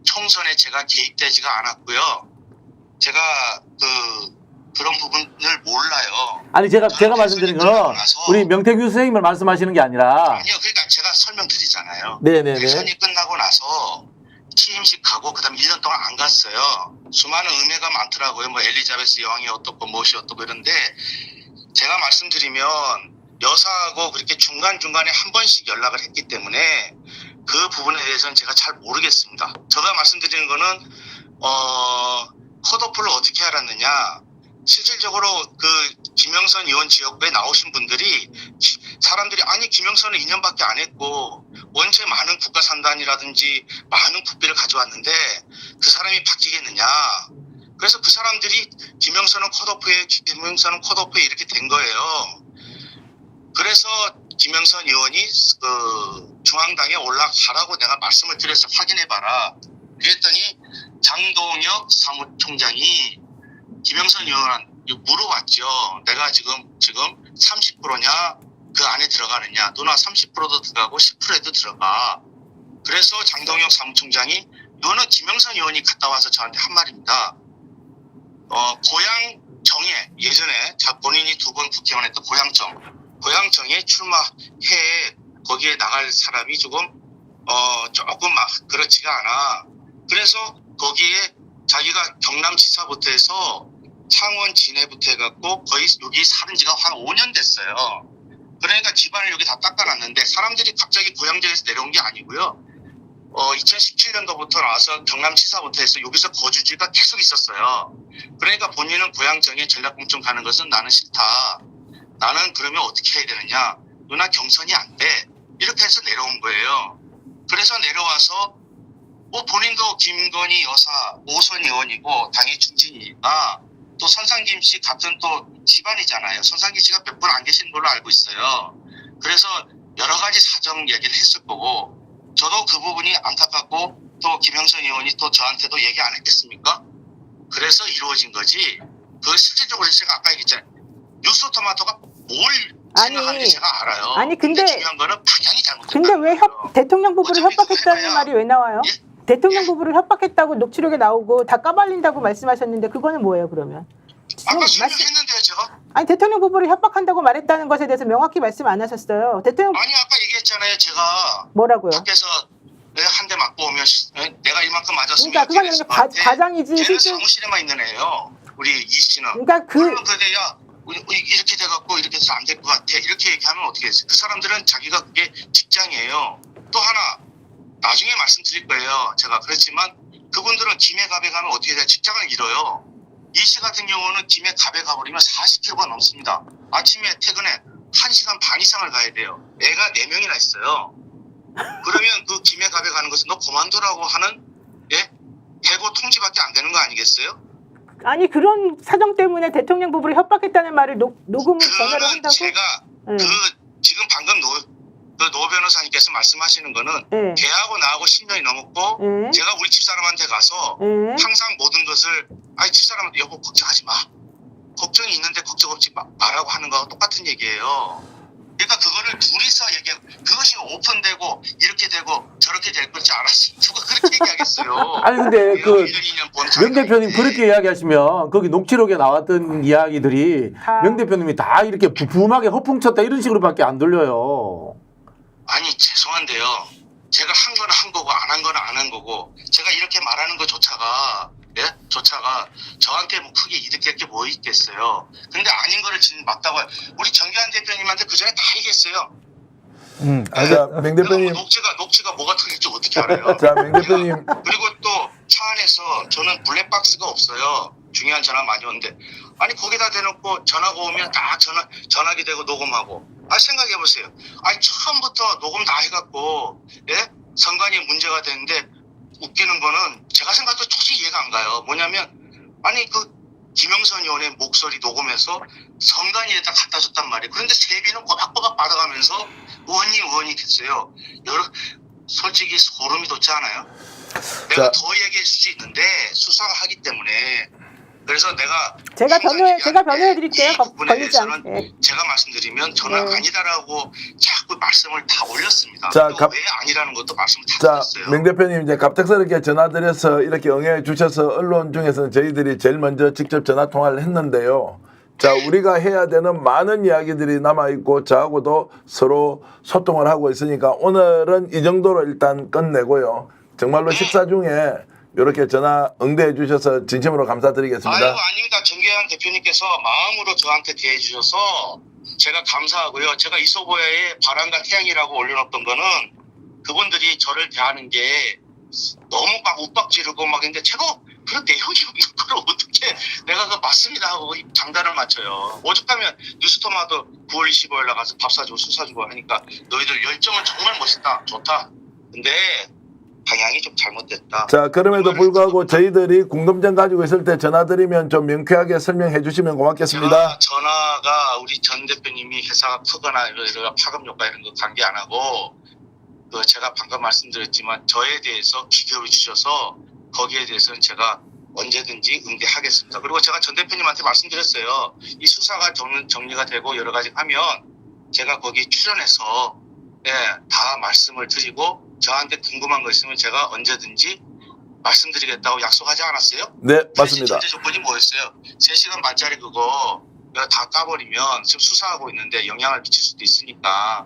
총선에 제가 개입되지가 않았고요. 제가 그런 부분을 몰라요. 아니 제가 말씀드린 거는 우리 명태균 선생님을 말씀하시는 게 아니라 아니요, 그러니까 제가 설명드리잖아요. 네네네. 대선이 끝나고 나서 취임식 가고 그다음 1년 동안 안 갔어요. 수많은 의뢰가 많더라고요. 뭐 엘리자베스 여왕이 어떻고 무엇이 어떻고 이런데 제가 말씀드리면 여사하고 그렇게 중간중간에 한 번씩 연락을 했기 때문에 그 부분에 대해서는 제가 잘 모르겠습니다. 제가 말씀드리는 거는 컷오프를 어떻게 알았느냐. 실질적으로 그 김영선 의원 지역구에 나오신 분들이 사람들이 아니 김영선은 2년밖에 안 했고 원체 많은 국가 산단이라든지 많은 국비를 가져왔는데 그 사람이 바뀌겠느냐. 그래서 그 사람들이 김영선은 컷오프에 이렇게 된 거예요. 그래서 김영선 의원이 그 중앙당에 올라가라고 내가 말씀을 드려서 확인해봐라. 그랬더니 장동혁 사무총장이 김영선 의원한테 물어봤죠. 내가 지금 30%냐 그 안에 들어가느냐. 너나 30%도 들어가고 10%에도 들어가. 그래서 장동혁 사무총장이 너는 김영선 의원이 갔다 와서 저한테 한 말입니다. 고향정에 예전에 본인이 2번 국회의원 했던 고향정에 출마해 거기에 나갈 사람이 조금 막 그렇지가 않아. 그래서 거기에 자기가 경남지사부터 해서 창원 진해부터 해갖고 거의 여기 사는 지가 한 5년 됐어요. 그러니까 집안을 여기 다 닦아놨는데 사람들이 갑자기 고향지에서 내려온 게 아니고요. 2017년도부터 나와서 경남지사부터 해서 여기서 거주지가 계속 있었어요. 그러니까 본인은 고향정에 전략공천 가는 것은 나는 싫다. 나는 그러면 어떻게 해야 되느냐. 누나 경선이 안 돼. 이렇게 해서 내려온 거예요. 그래서 내려와서 본인도 김건희 여사 5선 의원이고 당의 중진이니까 또 손상김 씨 같은 또 집안이잖아요. 손상김 씨가 몇 분 안 계신 걸로 알고 있어요. 그래서 여러 가지 사정 얘기를 했을 거고 저도 그 부분이 안타깝고 또 김영선 의원이 또 저한테도 얘기 안 했겠습니까? 그래서 이루어진 거지. 그 실질적으로 제가 아까 얘기했잖아요. 뉴스토마토가 뭘 생각하는지 제가 알아요. 아니 근데 중요한 거는 방향이 잘못됐다. 근데 왜 대통령 부부를 어차피 협박했다는 해봐야- 말이 왜 나와요? 예? 대통령 부부를 협박했다고 녹취록에 나오고 다 까발린다고 말씀하셨는데 그거는 뭐예요 그러면? 아까 지금 설명했는데요 제가. 아니 대통령 부부를 협박한다고 말했다는 것에 대해서 명확히 말씀 안 하셨어요. 대통령 아니 아까 얘기했잖아요 제가. 뭐라고요? 밖에서 한 대 맞고 오면 내가 이만큼 맞았으면 그러니까 그건 그냥 과장이지 걔는 실제. 사무실에만 있는 애예요. 우리 이 씨는. 그러니까 그러면 그게 야 이렇게 돼갖고 이렇게 해서 안 될 것 같아. 이렇게 얘기하면 어떻게 해요? 그 사람들은 자기가 그게 직장이에요. 또 하나 나중에 말씀드릴 거예요. 제가 그렇지만 그분들은 김해 갑에 가면 어떻게 돼요? 직장을 잃어요. 이 씨 같은 경우는 김해 갑에 가버리면 40km가 넘습니다. 아침에 퇴근에 1시간 반 이상을 가야 돼요. 애가 4명이나 있어요. 그러면 그 김해 갑에 가는 것은 너 그만두라고 하는 해고 통지밖에 안 되는 거 아니겠어요? 아니 그런 사정 때문에 대통령 부부를 협박했다는 말을 녹음을 전화로 그거는 한다고? 제가 네. 지금 방금 노 변호사님께서 말씀하시는 거는 네. 걔하고 나하고 10년이 넘었고 네. 제가 우리 집사람한테 가서 네. 항상 모든 것을 집사람한테 여보 걱정하지 마. 걱정이 있는데 걱정 없지 마라고 하는 거하고 똑같은 얘기예요. 그러니까 그거를 둘이서 얘기하고 그것이 오픈되고 이렇게 되고 저렇게 될 거지 알았어. 누가 그렇게 얘기하겠어요. 아니 근데 그 1년, 2년 본 명 대표님 차이가 그렇게 이야기하시면 거기 녹취록에 나왔던 이야기들이 다. 명 대표님이 다 이렇게 부품하게 허풍쳤다 이런 식으로밖에 안 들려요. 아니 죄송한데요. 제가 한 거는 한 거고 안 한 거는 안 한 거고 제가 이렇게 말하는 것조차가 예? 조차가 저한테 뭐 크게 이득될 게 뭐 있겠어요. 근데 아닌 거를 맞다고 우리 정기환 대표님한테 그 전에 다 얘기했어요. 자, 맹 대표님. 녹취가 뭐가 틀릴지 어떻게 알아요? 자, 맹 대표님. 그리고 또 차 안에서 저는 블랙박스가 없어요. 중요한 전화 많이 오는데 아니 거기다 대놓고 전화가 오면 딱 전화기 대고 녹음하고 생각해 보세요. 아니 처음부터 녹음 다 해갖고 예? 선관위에 문제가 되는데 웃기는 거는 제가 생각해도 솔직히 이해가 안 가요. 뭐냐면 아니 그 김영선 의원의 목소리 녹음해서 선관위에다 갖다 줬단 말이에요. 그런데 세비는 꼬박꼬박 받아가면서 의원이 됐어요. 솔직히 소름이 돋지 않아요? 내가 더 얘기할 수 있는데 수사가 하기 때문에 그래서 제가 변호해 드릴게요. 걸리지 않게. 제가 말씀드리면 저는 아니다라고 자꾸 말씀을 다 올렸습니다. 자, 왜 아니라는 것도 말씀을 다 드렸어요. 맹 대표님 이제 갑작스럽게 전화드려서 이렇게 응해 주셔서 언론 중에서는 저희들이 제일 먼저 직접 전화 통화를 했는데요. 자, 우리가 해야 되는 많은 이야기들이 남아있고 저하고도 서로 소통을 하고 있으니까 오늘은 이 정도로 일단 끝내고요. 정말로 식사 중에 이렇게 전화 응대해 주셔서 진심으로 감사드리겠습니다. 아닙니다. 정계환 대표님께서 마음으로 저한테 대해 주셔서 제가 감사하고요. 제가 이소보야의 바람과 태양이라고 올려놓던 거는 그분들이 저를 대하는 게 너무 막 욱박 지르고 막 했는데 제가 그런 내용이 없는 걸 어떻게 내가 그 맞습니다 하고 장단을 맞춰요. 오죽하면 뉴스토마도 9월 25일 나가서 밥 사주고 술 사주고 하니까 너희들 열정은 정말 멋있다. 좋다. 근데 방향이 좀 잘못됐다. 자, 그럼에도 불구하고 저희들이 궁금증 가지고 있을 때 전화드리면 좀 명쾌하게 설명해 주시면 고맙겠습니다. 전화가 우리 전 대표님이 회사가 크거나 이런 파급 효과 이런 거 관계 안 하고 제가 방금 말씀드렸지만 저에 대해서 기교를 주셔서 거기에 대해서는 제가 언제든지 응대하겠습니다. 그리고 제가 전 대표님한테 말씀드렸어요. 이 수사가 정리가 되고 여러 가지 하면 제가 거기 출연해서 다 말씀을 드리고 저한테 궁금한 거 있으면 제가 언제든지 말씀드리겠다고 약속하지 않았어요? 네, 맞습니다. 전제 조건이 뭐였어요? 3시간 반짜리 그거 내가 다 까버리면 지금 수사하고 있는데 영향을 미칠 수도 있으니까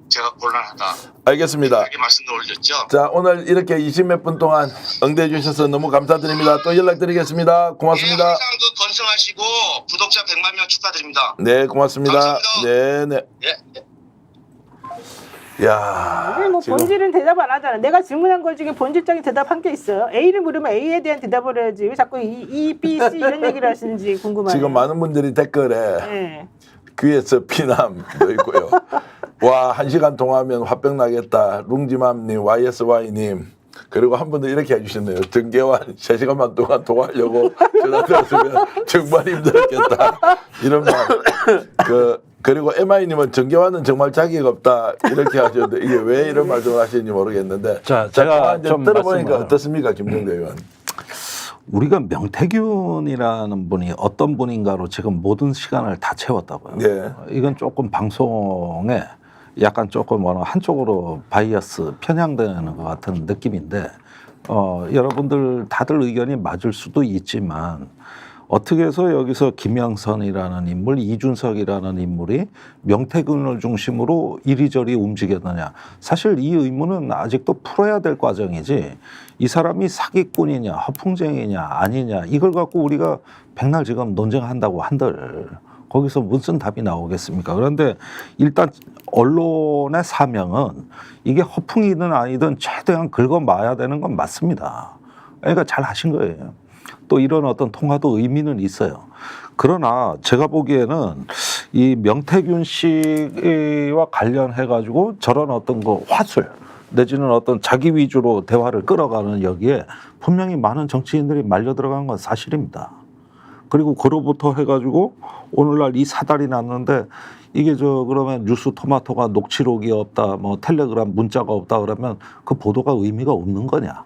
제가 곤란하다. 알겠습니다. 이렇게 말씀도 올렸죠. 자, 오늘 이렇게 20몇 분 동안 응대해 주셔서 너무 감사드립니다. 또 연락드리겠습니다. 고맙습니다. 항상 건승하시고 구독자 100만 명 축하드립니다. 네, 고맙습니다. 감사합니다. 네. 야, 근데 뭐 본질은 대답 안 하잖아. 내가 질문한 것 중에 본질적인 대답한 게 있어요. A를 물으면 A에 대한 대답을 해야지. 왜 자꾸 E, B, C 이런 얘기를 하시는지 궁금하네요. 지금 많은 분들이 댓글에 귀에서 피남도 있고요. 와, 1시간 통화하면 화병 나겠다. 룽지맘님, YSY님. 그리고 한 분도 이렇게 해주셨네요. 정계환 3시간만 동안 통화하려고 전화 들었으면 정말 힘들었겠다. 이런 말. 그리고 MI님은 정계환은 정말 자기가 없다. 이렇게 하셨는데 이게 왜 이런 말씀을 하시는지 모르겠는데. 자, 제가 좀 들어보니까 어떻습니까, 김정대 의원? 우리가 명태균이라는 분이 어떤 분인가로 지금 모든 시간을 다 채웠다고요. 네. 이건 조금 방송에 약간 조금 한쪽으로 바이어스 편향되는 것 같은 느낌인데 여러분들 다들 의견이 맞을 수도 있지만 어떻게 해서 여기서 김영선이라는 인물, 이준석이라는 인물이 명태균을 중심으로 이리저리 움직였느냐. 사실 이 의문은 아직도 풀어야 될 과정이지 이 사람이 사기꾼이냐 허풍쟁이냐 아니냐 이걸 갖고 우리가 백날 지금 논쟁한다고 한들 거기서 무슨 답이 나오겠습니까? 그런데 일단 언론의 사명은 이게 허풍이든 아니든 최대한 긁어마야 되는 건 맞습니다. 그러니까 잘 하신 거예요. 또 이런 어떤 통화도 의미는 있어요. 그러나 제가 보기에는 이 명태균 씨와 관련해 가지고 저런 어떤 거 화술 내지는 어떤 자기 위주로 대화를 끌어가는 여기에 분명히 많은 정치인들이 말려 들어간 건 사실입니다. 그리고 그로부터 해가지고 오늘날 이 사달이 났는데 이게 그러면 뉴스 토마토가 녹취록이 없다, 뭐 텔레그램 문자가 없다 그러면 그 보도가 의미가 없는 거냐?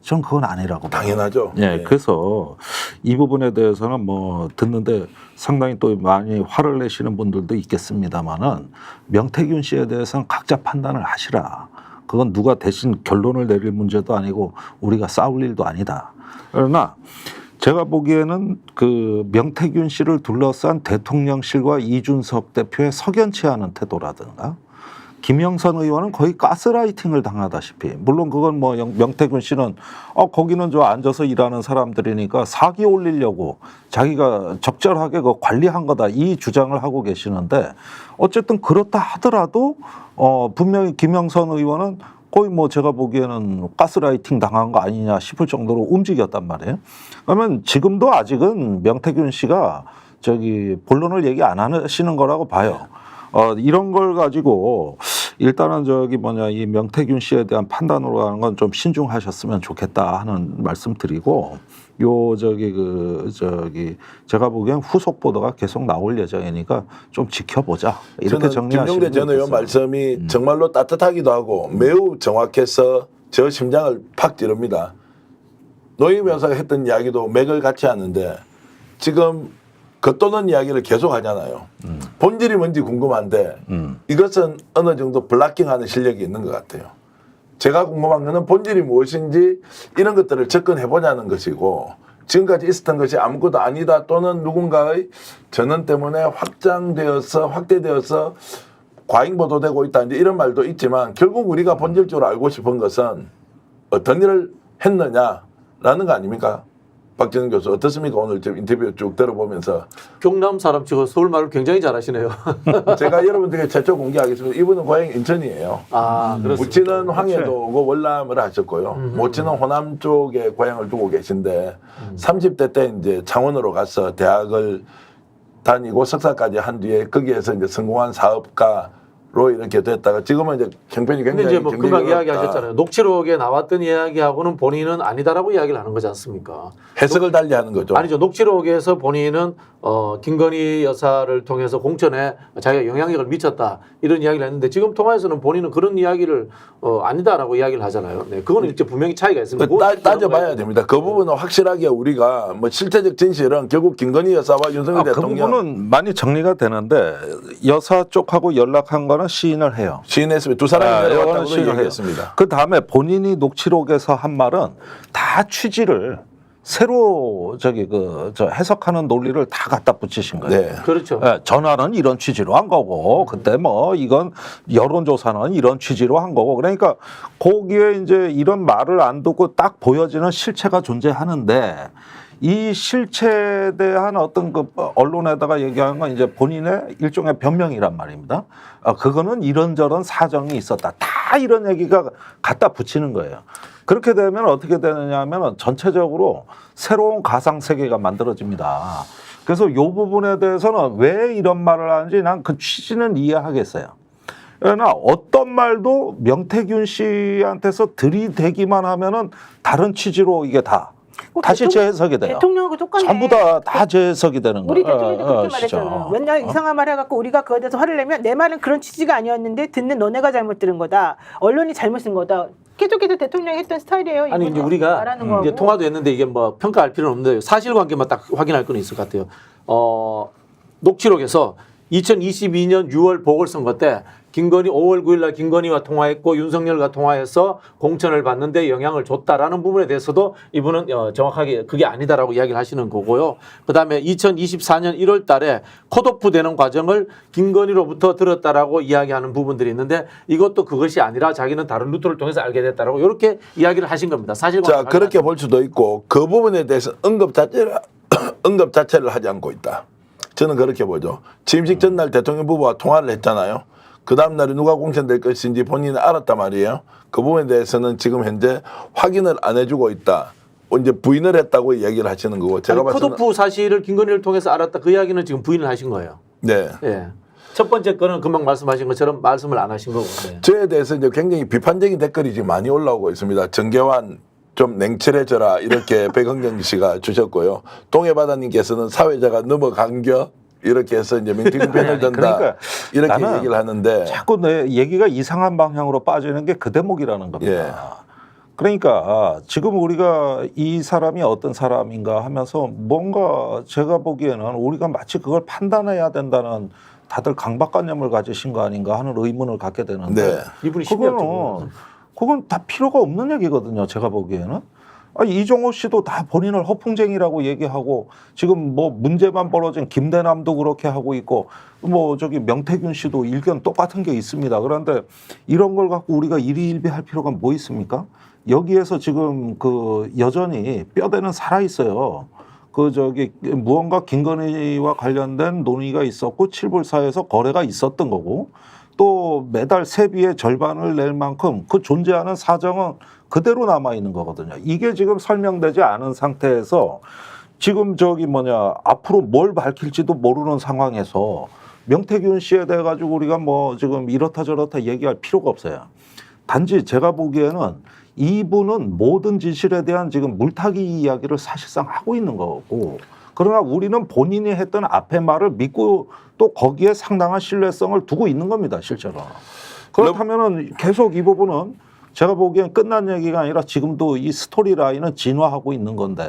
전 그건 아니라고 봐요. 당연하죠. 네, 그래서 이 부분에 대해서는 뭐 듣는데 상당히 또 많이 화를 내시는 분들도 있겠습니다만은 명태균 씨에 대해서는 각자 판단을 하시라. 그건 누가 대신 결론을 내릴 문제도 아니고 우리가 싸울 일도 아니다. 그러나 제가 보기에는 그 명태균 씨를 둘러싼 대통령실과 이준석 대표의 석연치 않은 태도라든가 김영선 의원은 거의 가스라이팅을 당하다시피, 물론 그건 뭐 명태균 씨는 거기는 저 앉아서 일하는 사람들이니까 사기 올리려고 자기가 적절하게 그 관리한 거다 이 주장을 하고 계시는데, 어쨌든 그렇다 하더라도 분명히 김영선 의원은 거의 뭐 제가 보기에는 가스라이팅 당한 거 아니냐 싶을 정도로 움직였단 말이에요. 그러면 지금도 아직은 명태균 씨가 본론을 얘기 안 하시는 거라고 봐요. 이런 걸 가지고 일단은 이 명태균 씨에 대한 판단으로 가는 건 좀 신중하셨으면 좋겠다 하는 말씀 드리고, 제가 보기엔 후속 보도가 계속 나올 예정이니까 좀 지켜보자. 이렇게 정리하시면 김용대 전 의원 말씀이 정말로 따뜻하기도 하고 매우 정확해서 저 심장을 팍 찌릅니다. 노영 변호사가 했던 이야기도 맥을 같이 하는데 지금 겉도는 이야기를 계속 하잖아요. 본질이 뭔지 궁금한데 이것은 어느 정도 블락킹하는 실력이 있는 것 같아요. 제가 궁금한 거는 본질이 무엇인지 이런 것들을 접근해보자는 것이고, 지금까지 있었던 것이 아무것도 아니다 또는 누군가의 전원 때문에 확대되어서 과잉 보도되고 있다 이제 이런 말도 있지만, 결국 우리가 본질적으로 알고 싶은 것은 어떤 일을 했느냐라는 거 아닙니까? 박진영 교수 어떻습니까? 오늘 좀 인터뷰 쭉 들어보면서. 경남 사람 치고 서울 말을 굉장히 잘하시네요. 제가 여러분들에게 최초 공개하겠습니다. 이분은 고향이 인천이에요. 그렇습니다. 부친은 황해도 오고 월남을 하셨고요. 모친은 호남 쪽에 고향을 두고 계신데 30대 때 이제 창원으로 가서 대학을 다니고 석사까지 한 뒤에 거기에서 이제 성공한 사업가로 이렇게 됐다가 지금은 이제 형편이 근데 굉장히 이제 뭐 금방 이야기하셨잖아요. 녹취록에 나왔던 이야기하고는 본인은 아니다라고 이야기를 하는 거지 않습니까? 해석을 달리하는 거죠. 아니죠. 녹취록에서 본인은 김건희 여사를 통해서 공천에 자기가 영향력을 미쳤다 이런 이야기를 했는데, 지금 통화에서는 본인은 그런 이야기를 아니다라고 이야기를 하잖아요. 네, 그거는 이제 분명히 차이가 있습니다. 따져봐야 됩니다. 그 부분은 확실하게 우리가 뭐 실체적 진실은 결국 김건희 여사와 윤석열 그 대통령 부분은 많이 정리가 되는데, 여사 쪽하고 연락한 거는 시인을 해요. 시인했으면 두 사람이 내려왔다고 시인을 얘기했습니다. 그 다음에 본인이 녹취록에서 한 말은 다 취지를 새로 해석하는 논리를 다 갖다 붙이신 거예요. 네. 그렇죠. 전화는 이런 취지로 한 거고, 그때 뭐 이건 여론조사는 이런 취지로 한 거고, 그러니까 거기에 이제 이런 말을 안 듣고 딱 보여지는 실체가 존재하는데, 이 실체에 대한 어떤 그 언론에다가 얘기하는 건 이제 본인의 일종의 변명이란 말입니다. 그거는 이런저런 사정이 있었다. 다 이런 얘기가 갖다 붙이는 거예요. 그렇게 되면 어떻게 되느냐 하면 전체적으로 새로운 가상세계가 만들어집니다. 그래서 이 부분에 대해서는 왜 이런 말을 하는지 난 그 취지는 이해하겠어요. 그러나 어떤 말도 명태균 씨한테서 들이대기만 하면은 다른 취지로 이게 다 다시 재해석이 돼요. 대통령하고 똑같네. 전부 다 재해석이 되는 거예요. 우리 대통령도 그렇게 말했잖아요. 맨날 이상한 말 해갖고 우리가 그거에 대해서 화를 내면 내 말은 그런 취지가 아니었는데 듣는 너네가 잘못 들은 거다. 언론이 잘못 쓴 거다. 계속해서 대통령이 했던 스타일이에요. 아니 이제 우리가 이제 통화도 했는데 이게 뭐 평가할 필요는 없는데 사실관계만 딱 확인할 건 있을 것 같아요. 녹취록에서 2022년 6월 보궐선거 때 김건희 5월 9일 날 김건희와 통화했고 윤석열과 통화해서 공천을 받는데 영향을 줬다라는 부분에 대해서도 이분은 정확하게 그게 아니다라고 이야기를 하시는 거고요. 그다음에 2024년 1월 달에 컷오프 되는 과정을 김건희로부터 들었다라고 이야기하는 부분들이 있는데, 이것도 그것이 아니라 자기는 다른 루트를 통해서 알게 됐다라고 이렇게 이야기를 하신 겁니다. 사실관계. 자, 그렇게 볼 수도 있고 그 부분에 대해서 언급 자체를 하지 않고 있다. 저는 그렇게 보죠. 취임식 전날 대통령 부부와 통화를 했잖아요. 그 다음 날에 누가 공천될 것인지 본인은 알았단 말이에요. 그 부분에 대해서는 지금 현재 확인을 안 해주고 있다. 이제 부인을 했다고 얘기를 하시는 거고, 제가 봤을 때는 컷오프 사실을 김건희를 통해서 알았다 그 이야기는 지금 부인을 하신 거예요. 네. 예. 첫 번째 거는 금방 말씀하신 것처럼 말씀을 안 하신 거고. 네. 저에 대해서 이제 굉장히 비판적인 댓글이 지금 많이 올라오고 있습니다. 정계환 좀 냉철해져라 이렇게 백흥정 씨가 주셨고요. 동해바다님께서는 사회자가 넘어간겨 이렇게 해서 이제 명태균 편을 든다. 그러니까 이렇게 얘기를 하는데 자꾸 내 얘기가 이상한 방향으로 빠지는 게 그 대목이라는 겁니다. 예. 그러니까 지금 우리가 이 사람이 어떤 사람인가 하면서 뭔가 제가 보기에는 우리가 마치 그걸 판단해야 된다는 다들 강박관념을 가지신 거 아닌가 하는 의문을 갖게 되는데, 네. 이분이 그건 다 필요가 없는 얘기거든요. 제가 보기에는. 이종호 씨도 다 본인을 허풍쟁이라고 얘기하고 지금 뭐 문제만 벌어진 김대남도 그렇게 하고 있고 뭐 저기 명태균 씨도 일견 똑같은 게 있습니다. 그런데 이런 걸 갖고 우리가 일희일비할 필요가 뭐 있습니까? 여기에서 지금 그 여전히 뼈대는 살아 있어요. 그 저기 무언가 김건희와 관련된 논의가 있었고 칠불사에서 거래가 있었던 거고 또 매달 세비의 절반을 낼 만큼 그 존재하는 사정은 그대로 남아 있는 거거든요. 이게 지금 설명되지 않은 상태에서 지금 저기 앞으로 뭘 밝힐지도 모르는 상황에서 명태균 씨에 대해 가지고 우리가 뭐 지금 이렇다 저렇다 얘기할 필요가 없어요. 단지 제가 보기에는 이분은 모든 진실에 대한 지금 물타기 이야기를 사실상 하고 있는 거고, 그러나 우리는 본인이 했던 앞의 말을 믿고 또 거기에 상당한 신뢰성을 두고 있는 겁니다, 실제로. 그렇다면은 계속 이 부분은 제가 보기엔 끝난 얘기가 아니라 지금도 이 스토리 라인은 진화하고 있는 건데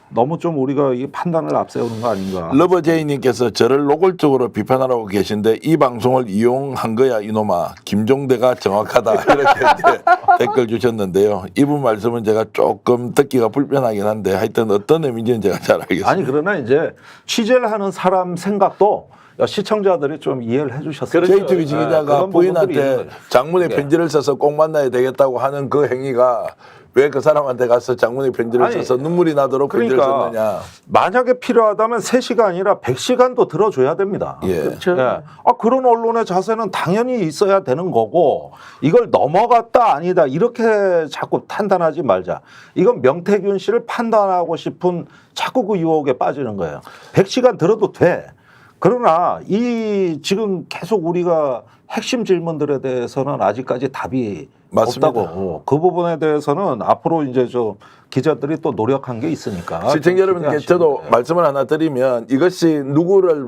너무 좀 우리가 이 판단을 앞세우는 거 아닌가. 러버제이님께서 저를 노골적으로 비판하고 계신데 이 방송을 이용한 거야 이놈아. 김종대가 정확하다 이렇게 이제 댓글 주셨는데요. 이분 말씀은 제가 조금 듣기가 불편하긴 한데 하여튼 어떤 의미인지는 제가 잘 알겠습니다. 아니 그러나 이제 취재를 하는 사람 생각도 시청자들이 좀 이해를 해주셨어요. JTBC 기자가 부인한테 장문의 편지를 써서 꼭 만나야 되겠다고 하는 그 행위가 왜 그 사람한테 가서 장문의 편지를 써서 눈물이 나도록 편지를 썼느냐. 만약에 필요하다면 3시가 아니라 100시간도 들어줘야 됩니다. 예. 그렇죠. 예. 그런 언론의 자세는 당연히 있어야 되는 거고 이걸 넘어갔다 아니다 이렇게 자꾸 판단하지 말자. 이건 명태균 씨를 판단하고 싶은 자꾸 그 유혹에 빠지는 거예요. 100시간 들어도 돼. 그러나 이 지금 계속 우리가 핵심 질문들에 대해서는 아직까지 답이 맞습니다. 없다고. 그 부분에 대해서는 앞으로 이제 좀 기자들이 또 노력한 게 있으니까. 시청자 여러분께 저도 말씀을 하나 드리면 이것이 누구를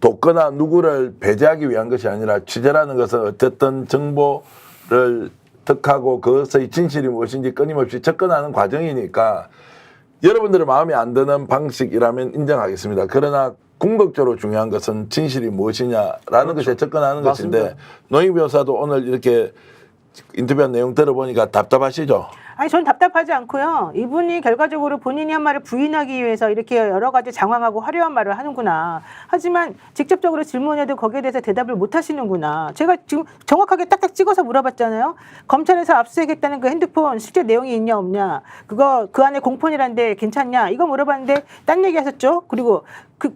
돕거나 누구를 배제하기 위한 것이 아니라 취재라는 것은 어쨌든 정보를 득하고 그것의 진실이 무엇인지 끊임없이 접근하는 과정이니까 여러분들의 마음에 안 드는 방식이라면 인정하겠습니다. 그러나 궁극적으로 중요한 것은 진실이 무엇이냐라는 것에 접근하는 것인데 노영 변호사도 오늘 이렇게 인터뷰한 내용 들어보니까 답답하시죠? 아니 전 답답하지 않고요. 이분이 결과적으로 본인이 한 말을 부인하기 위해서 이렇게 여러 가지 장황하고 화려한 말을 하는구나. 하지만 직접적으로 질문해도 거기에 대해서 대답을 못 하시는구나. 제가 지금 정확하게 딱딱 찍어서 물어봤잖아요. 검찰에서 압수수색했다는 그 핸드폰 실제 내용이 있냐 없냐. 그거 그 안에 공폰이란데 괜찮냐. 이거 물어봤는데 딴 얘기 하셨죠. 그리고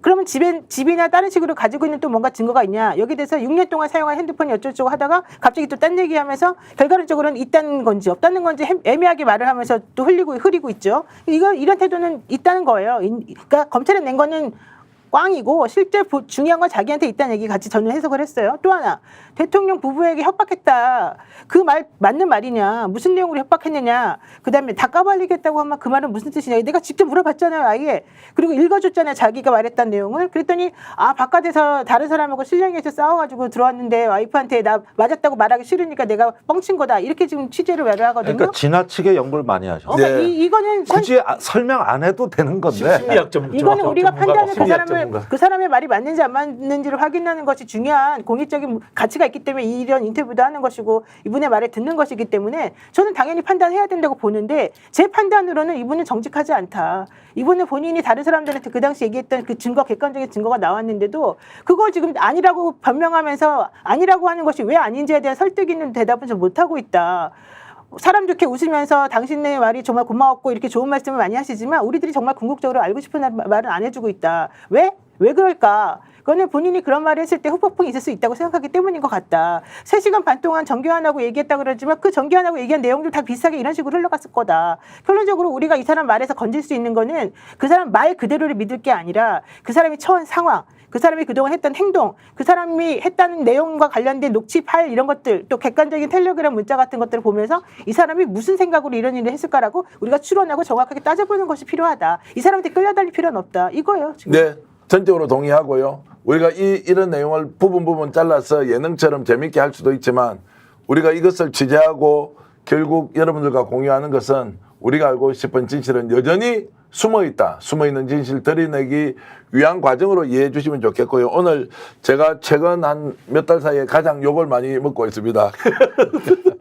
그러면 집이나 다른 식으로 가지고 있는 또 뭔가 증거가 있냐. 여기에 대해서 6년 동안 사용한 핸드폰이 어쩌고저쩌고 하다가 갑자기 또 딴 얘기하면서 결과적으로는 있다는 건지 없다는 건지 애매하게 말을 하면서 또 흐리고 있죠. 이런 태도는 있다는 거예요. 그러니까 검찰에 낸 거는 꽝이고 실제 중요한 건 자기한테 있다는 얘기 같이 저는 해석을 했어요. 또 하나 대통령 부부에게 협박했다. 그 말 맞는 말이냐. 무슨 내용으로 협박했느냐. 그다음에 다 까발리겠다고 하면 그 말은 무슨 뜻이냐. 내가 직접 물어봤잖아요. 아예. 그리고 읽어줬잖아요. 자기가 말했던 내용을. 그랬더니 바깥에서 다른 사람하고 신랑에서 싸워가지고 들어왔는데 와이프한테 나 맞았다고 말하기 싫으니까 내가 뻥친 거다. 이렇게 지금 취재를 외를 하거든요. 그러니까 지나치게 연구를 많이 하셨어요. 그러니까 이거는 굳이 설명 안 해도 되는 건데. 심리학 전문가. 이거는 우리가 판단을 전문가. 그 사람의 말이 맞는지 안 맞는지를 확인하는 것이 중요한 공익적인 가치가 있기 때문에 이런 인터뷰도 하는 것이고 이분의 말을 듣는 것이기 때문에 저는 당연히 판단해야 된다고 보는데 제 판단으로는 이분은 정직하지 않다. 이분은 본인이 다른 사람들한테 그 당시 얘기했던 그 증거, 객관적인 증거가 나왔는데도 그걸 지금 아니라고 변명하면서 아니라고 하는 것이 왜 아닌지에 대한 설득 있는 대답은 좀 못하고 있다. 사람 좋게 웃으면서 당신의 말이 정말 고마웠고 이렇게 좋은 말씀을 많이 하시지만 우리들이 정말 궁극적으로 알고 싶은 말은 안 해주고 있다. 왜 그럴까? 그거는 본인이 그런 말을 했을 때 후폭풍이 있을 수 있다고 생각하기 때문인 것 같다. 3시간 반 동안 정교환하고 얘기했다 그러지만 그 정교환하고 얘기한 내용들 다 비슷하게 이런 식으로 흘러갔을 거다. 결론적으로 우리가 이 사람 말에서 건질 수 있는 거는 그 사람 말 그대로를 믿을 게 아니라 그 사람이 처한 상황, 그 사람이 그동안 했던 행동, 그 사람이 했다는 내용과 관련된 녹취 파일 이런 것들, 또 객관적인 텔레그램 문자 같은 것들을 보면서 이 사람이 무슨 생각으로 이런 일을 했을까라고 우리가 추론하고 정확하게 따져보는 것이 필요하다. 이 사람한테 끌려다닐 필요는 없다. 이거예요. 지금. 네, 전적으로 동의하고요. 우리가 이런 내용을 부분 잘라서 예능처럼 재밌게 할 수도 있지만 우리가 이것을 취재하고 결국 여러분들과 공유하는 것은 우리가 알고 싶은 진실은 여전히 숨어있다. 숨어있는 진실 들이내기 위한 과정으로 이해해 주시면 좋겠고요. 오늘 제가 최근 한 몇 달 사이에 가장 욕을 많이 먹고 있습니다.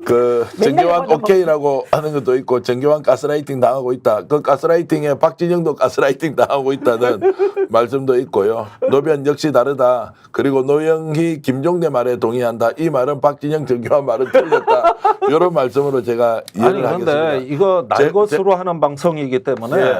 그 정계환 오케이라고 하는 것도 있고 정계환 가스라이팅 당하고 있다. 그 가스라이팅에 박진영도 가스라이팅 당하고 있다는 말씀도 있고요. 노변 역시 다르다. 그리고 노영희 김종대 말에 동의한다. 이 말은 박진영 정계환 말은 틀렸다. 이런 말씀으로 제가 이해를 하겠습니다. 그런데 이거 날 것으로 하는 방송이기 때문에 예.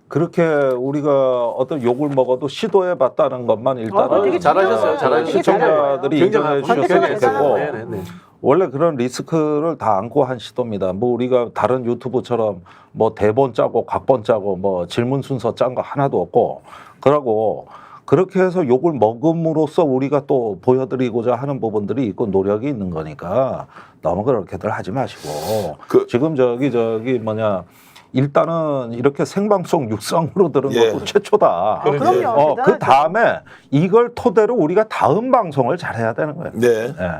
그렇게 우리가 어떤 욕을 먹어도 시도해봤다는 것만 일단은 되게 잘하셨어요. 잘하셨어요. 시청자들이 인정해 주셨으면 컨텐츠에서. 좋겠고 네네네. 원래 그런 리스크를 다 안고 한 시도입니다. 뭐 우리가 다른 유튜브처럼 뭐 대본 짜고 각본 짜고 뭐 질문 순서 짠 거 하나도 없고 그러고 그렇게 해서 욕을 먹음으로써 우리가 또 보여드리고자 하는 부분들이 있고 노력이 있는 거니까 너무 그렇게들 하지 마시고 지금 저기 뭐냐 일단은 이렇게 생방송 육성으로 들은 예. 것도 최초다. 그럼요. 그 다음에 이걸 토대로 우리가 다음 방송을 잘해야 되는 거예요. 네. 예.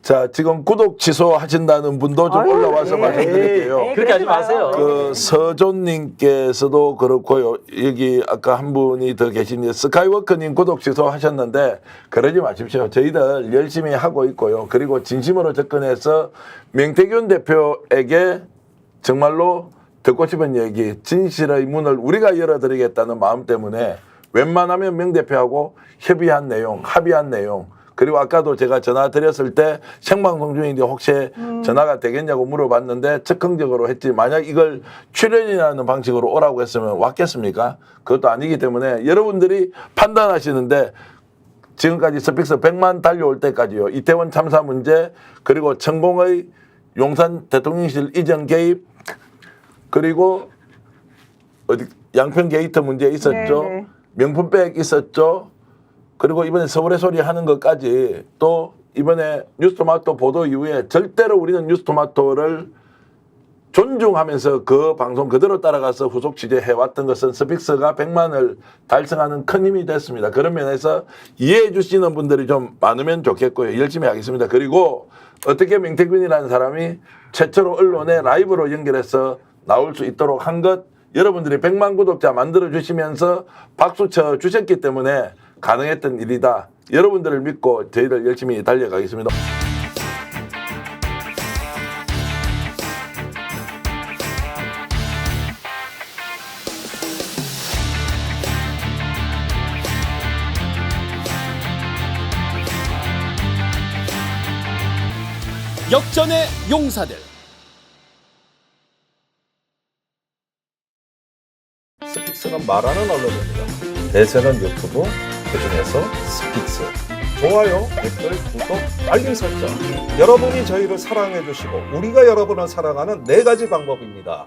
자, 지금 구독 취소하신다는 분도 좀 아유, 올라와서 예. 말씀드릴게요. 예. 그렇게 하지 마세요. 그 서존님께서도 그렇고요. 여기 아까 한 분이 더 계신데 스카이워크님 구독 취소하셨는데 그러지 마십시오. 저희들 열심히 하고 있고요. 그리고 진심으로 접근해서 명태균 대표에게 정말로 듣고 싶은 얘기, 진실의 문을 우리가 열어드리겠다는 마음 때문에 웬만하면 명 대표하고 협의한 내용, 합의한 내용, 그리고 아까도 제가 전화 드렸을 때 생방송 중인데 혹시 전화가 되겠냐고 물어봤는데 적극적으로 했지. 만약 이걸 출연이라는 방식으로 오라고 했으면 왔겠습니까? 그것도 아니기 때문에 여러분들이 판단하시는데 지금까지 스픽스 100만 달려올 때까지요. 이태원 참사 문제 그리고 천공의 용산 대통령실 이전 개입 그리고 어디 양평 게이트 문제 있었죠. 네. 명품백 있었죠. 그리고 이번에 서울의 소리 하는 것까지 또 이번에 뉴스토마토 보도 이후에 절대로 우리는 뉴스토마토를 존중하면서 그 방송 그대로 따라가서 후속 취재해왔던 것은 스픽스가 100만을 달성하는 큰 힘이 됐습니다. 그런 면에서 이해해 주시는 분들이 좀 많으면 좋겠고요. 열심히 하겠습니다. 그리고 어떻게 명태균이라는 사람이 최초로 언론에 라이브로 연결해서 나올 수 있도록 한 것 여러분들이 100만 구독자 만들어 주시면서 박수 쳐 주셨기 때문에 가능했던 일이다. 여러분들을 믿고 저희들 열심히 달려가겠습니다. 역전의 용사들. 스픽스는 말하는 언론입니다. 대세는 유튜브, 그중에서 스픽스. 좋아요, 댓글, 구독, 알림 설정. 여러분이 저희를 사랑해 주시고 우리가 여러분을 사랑하는 4가지 방법입니다.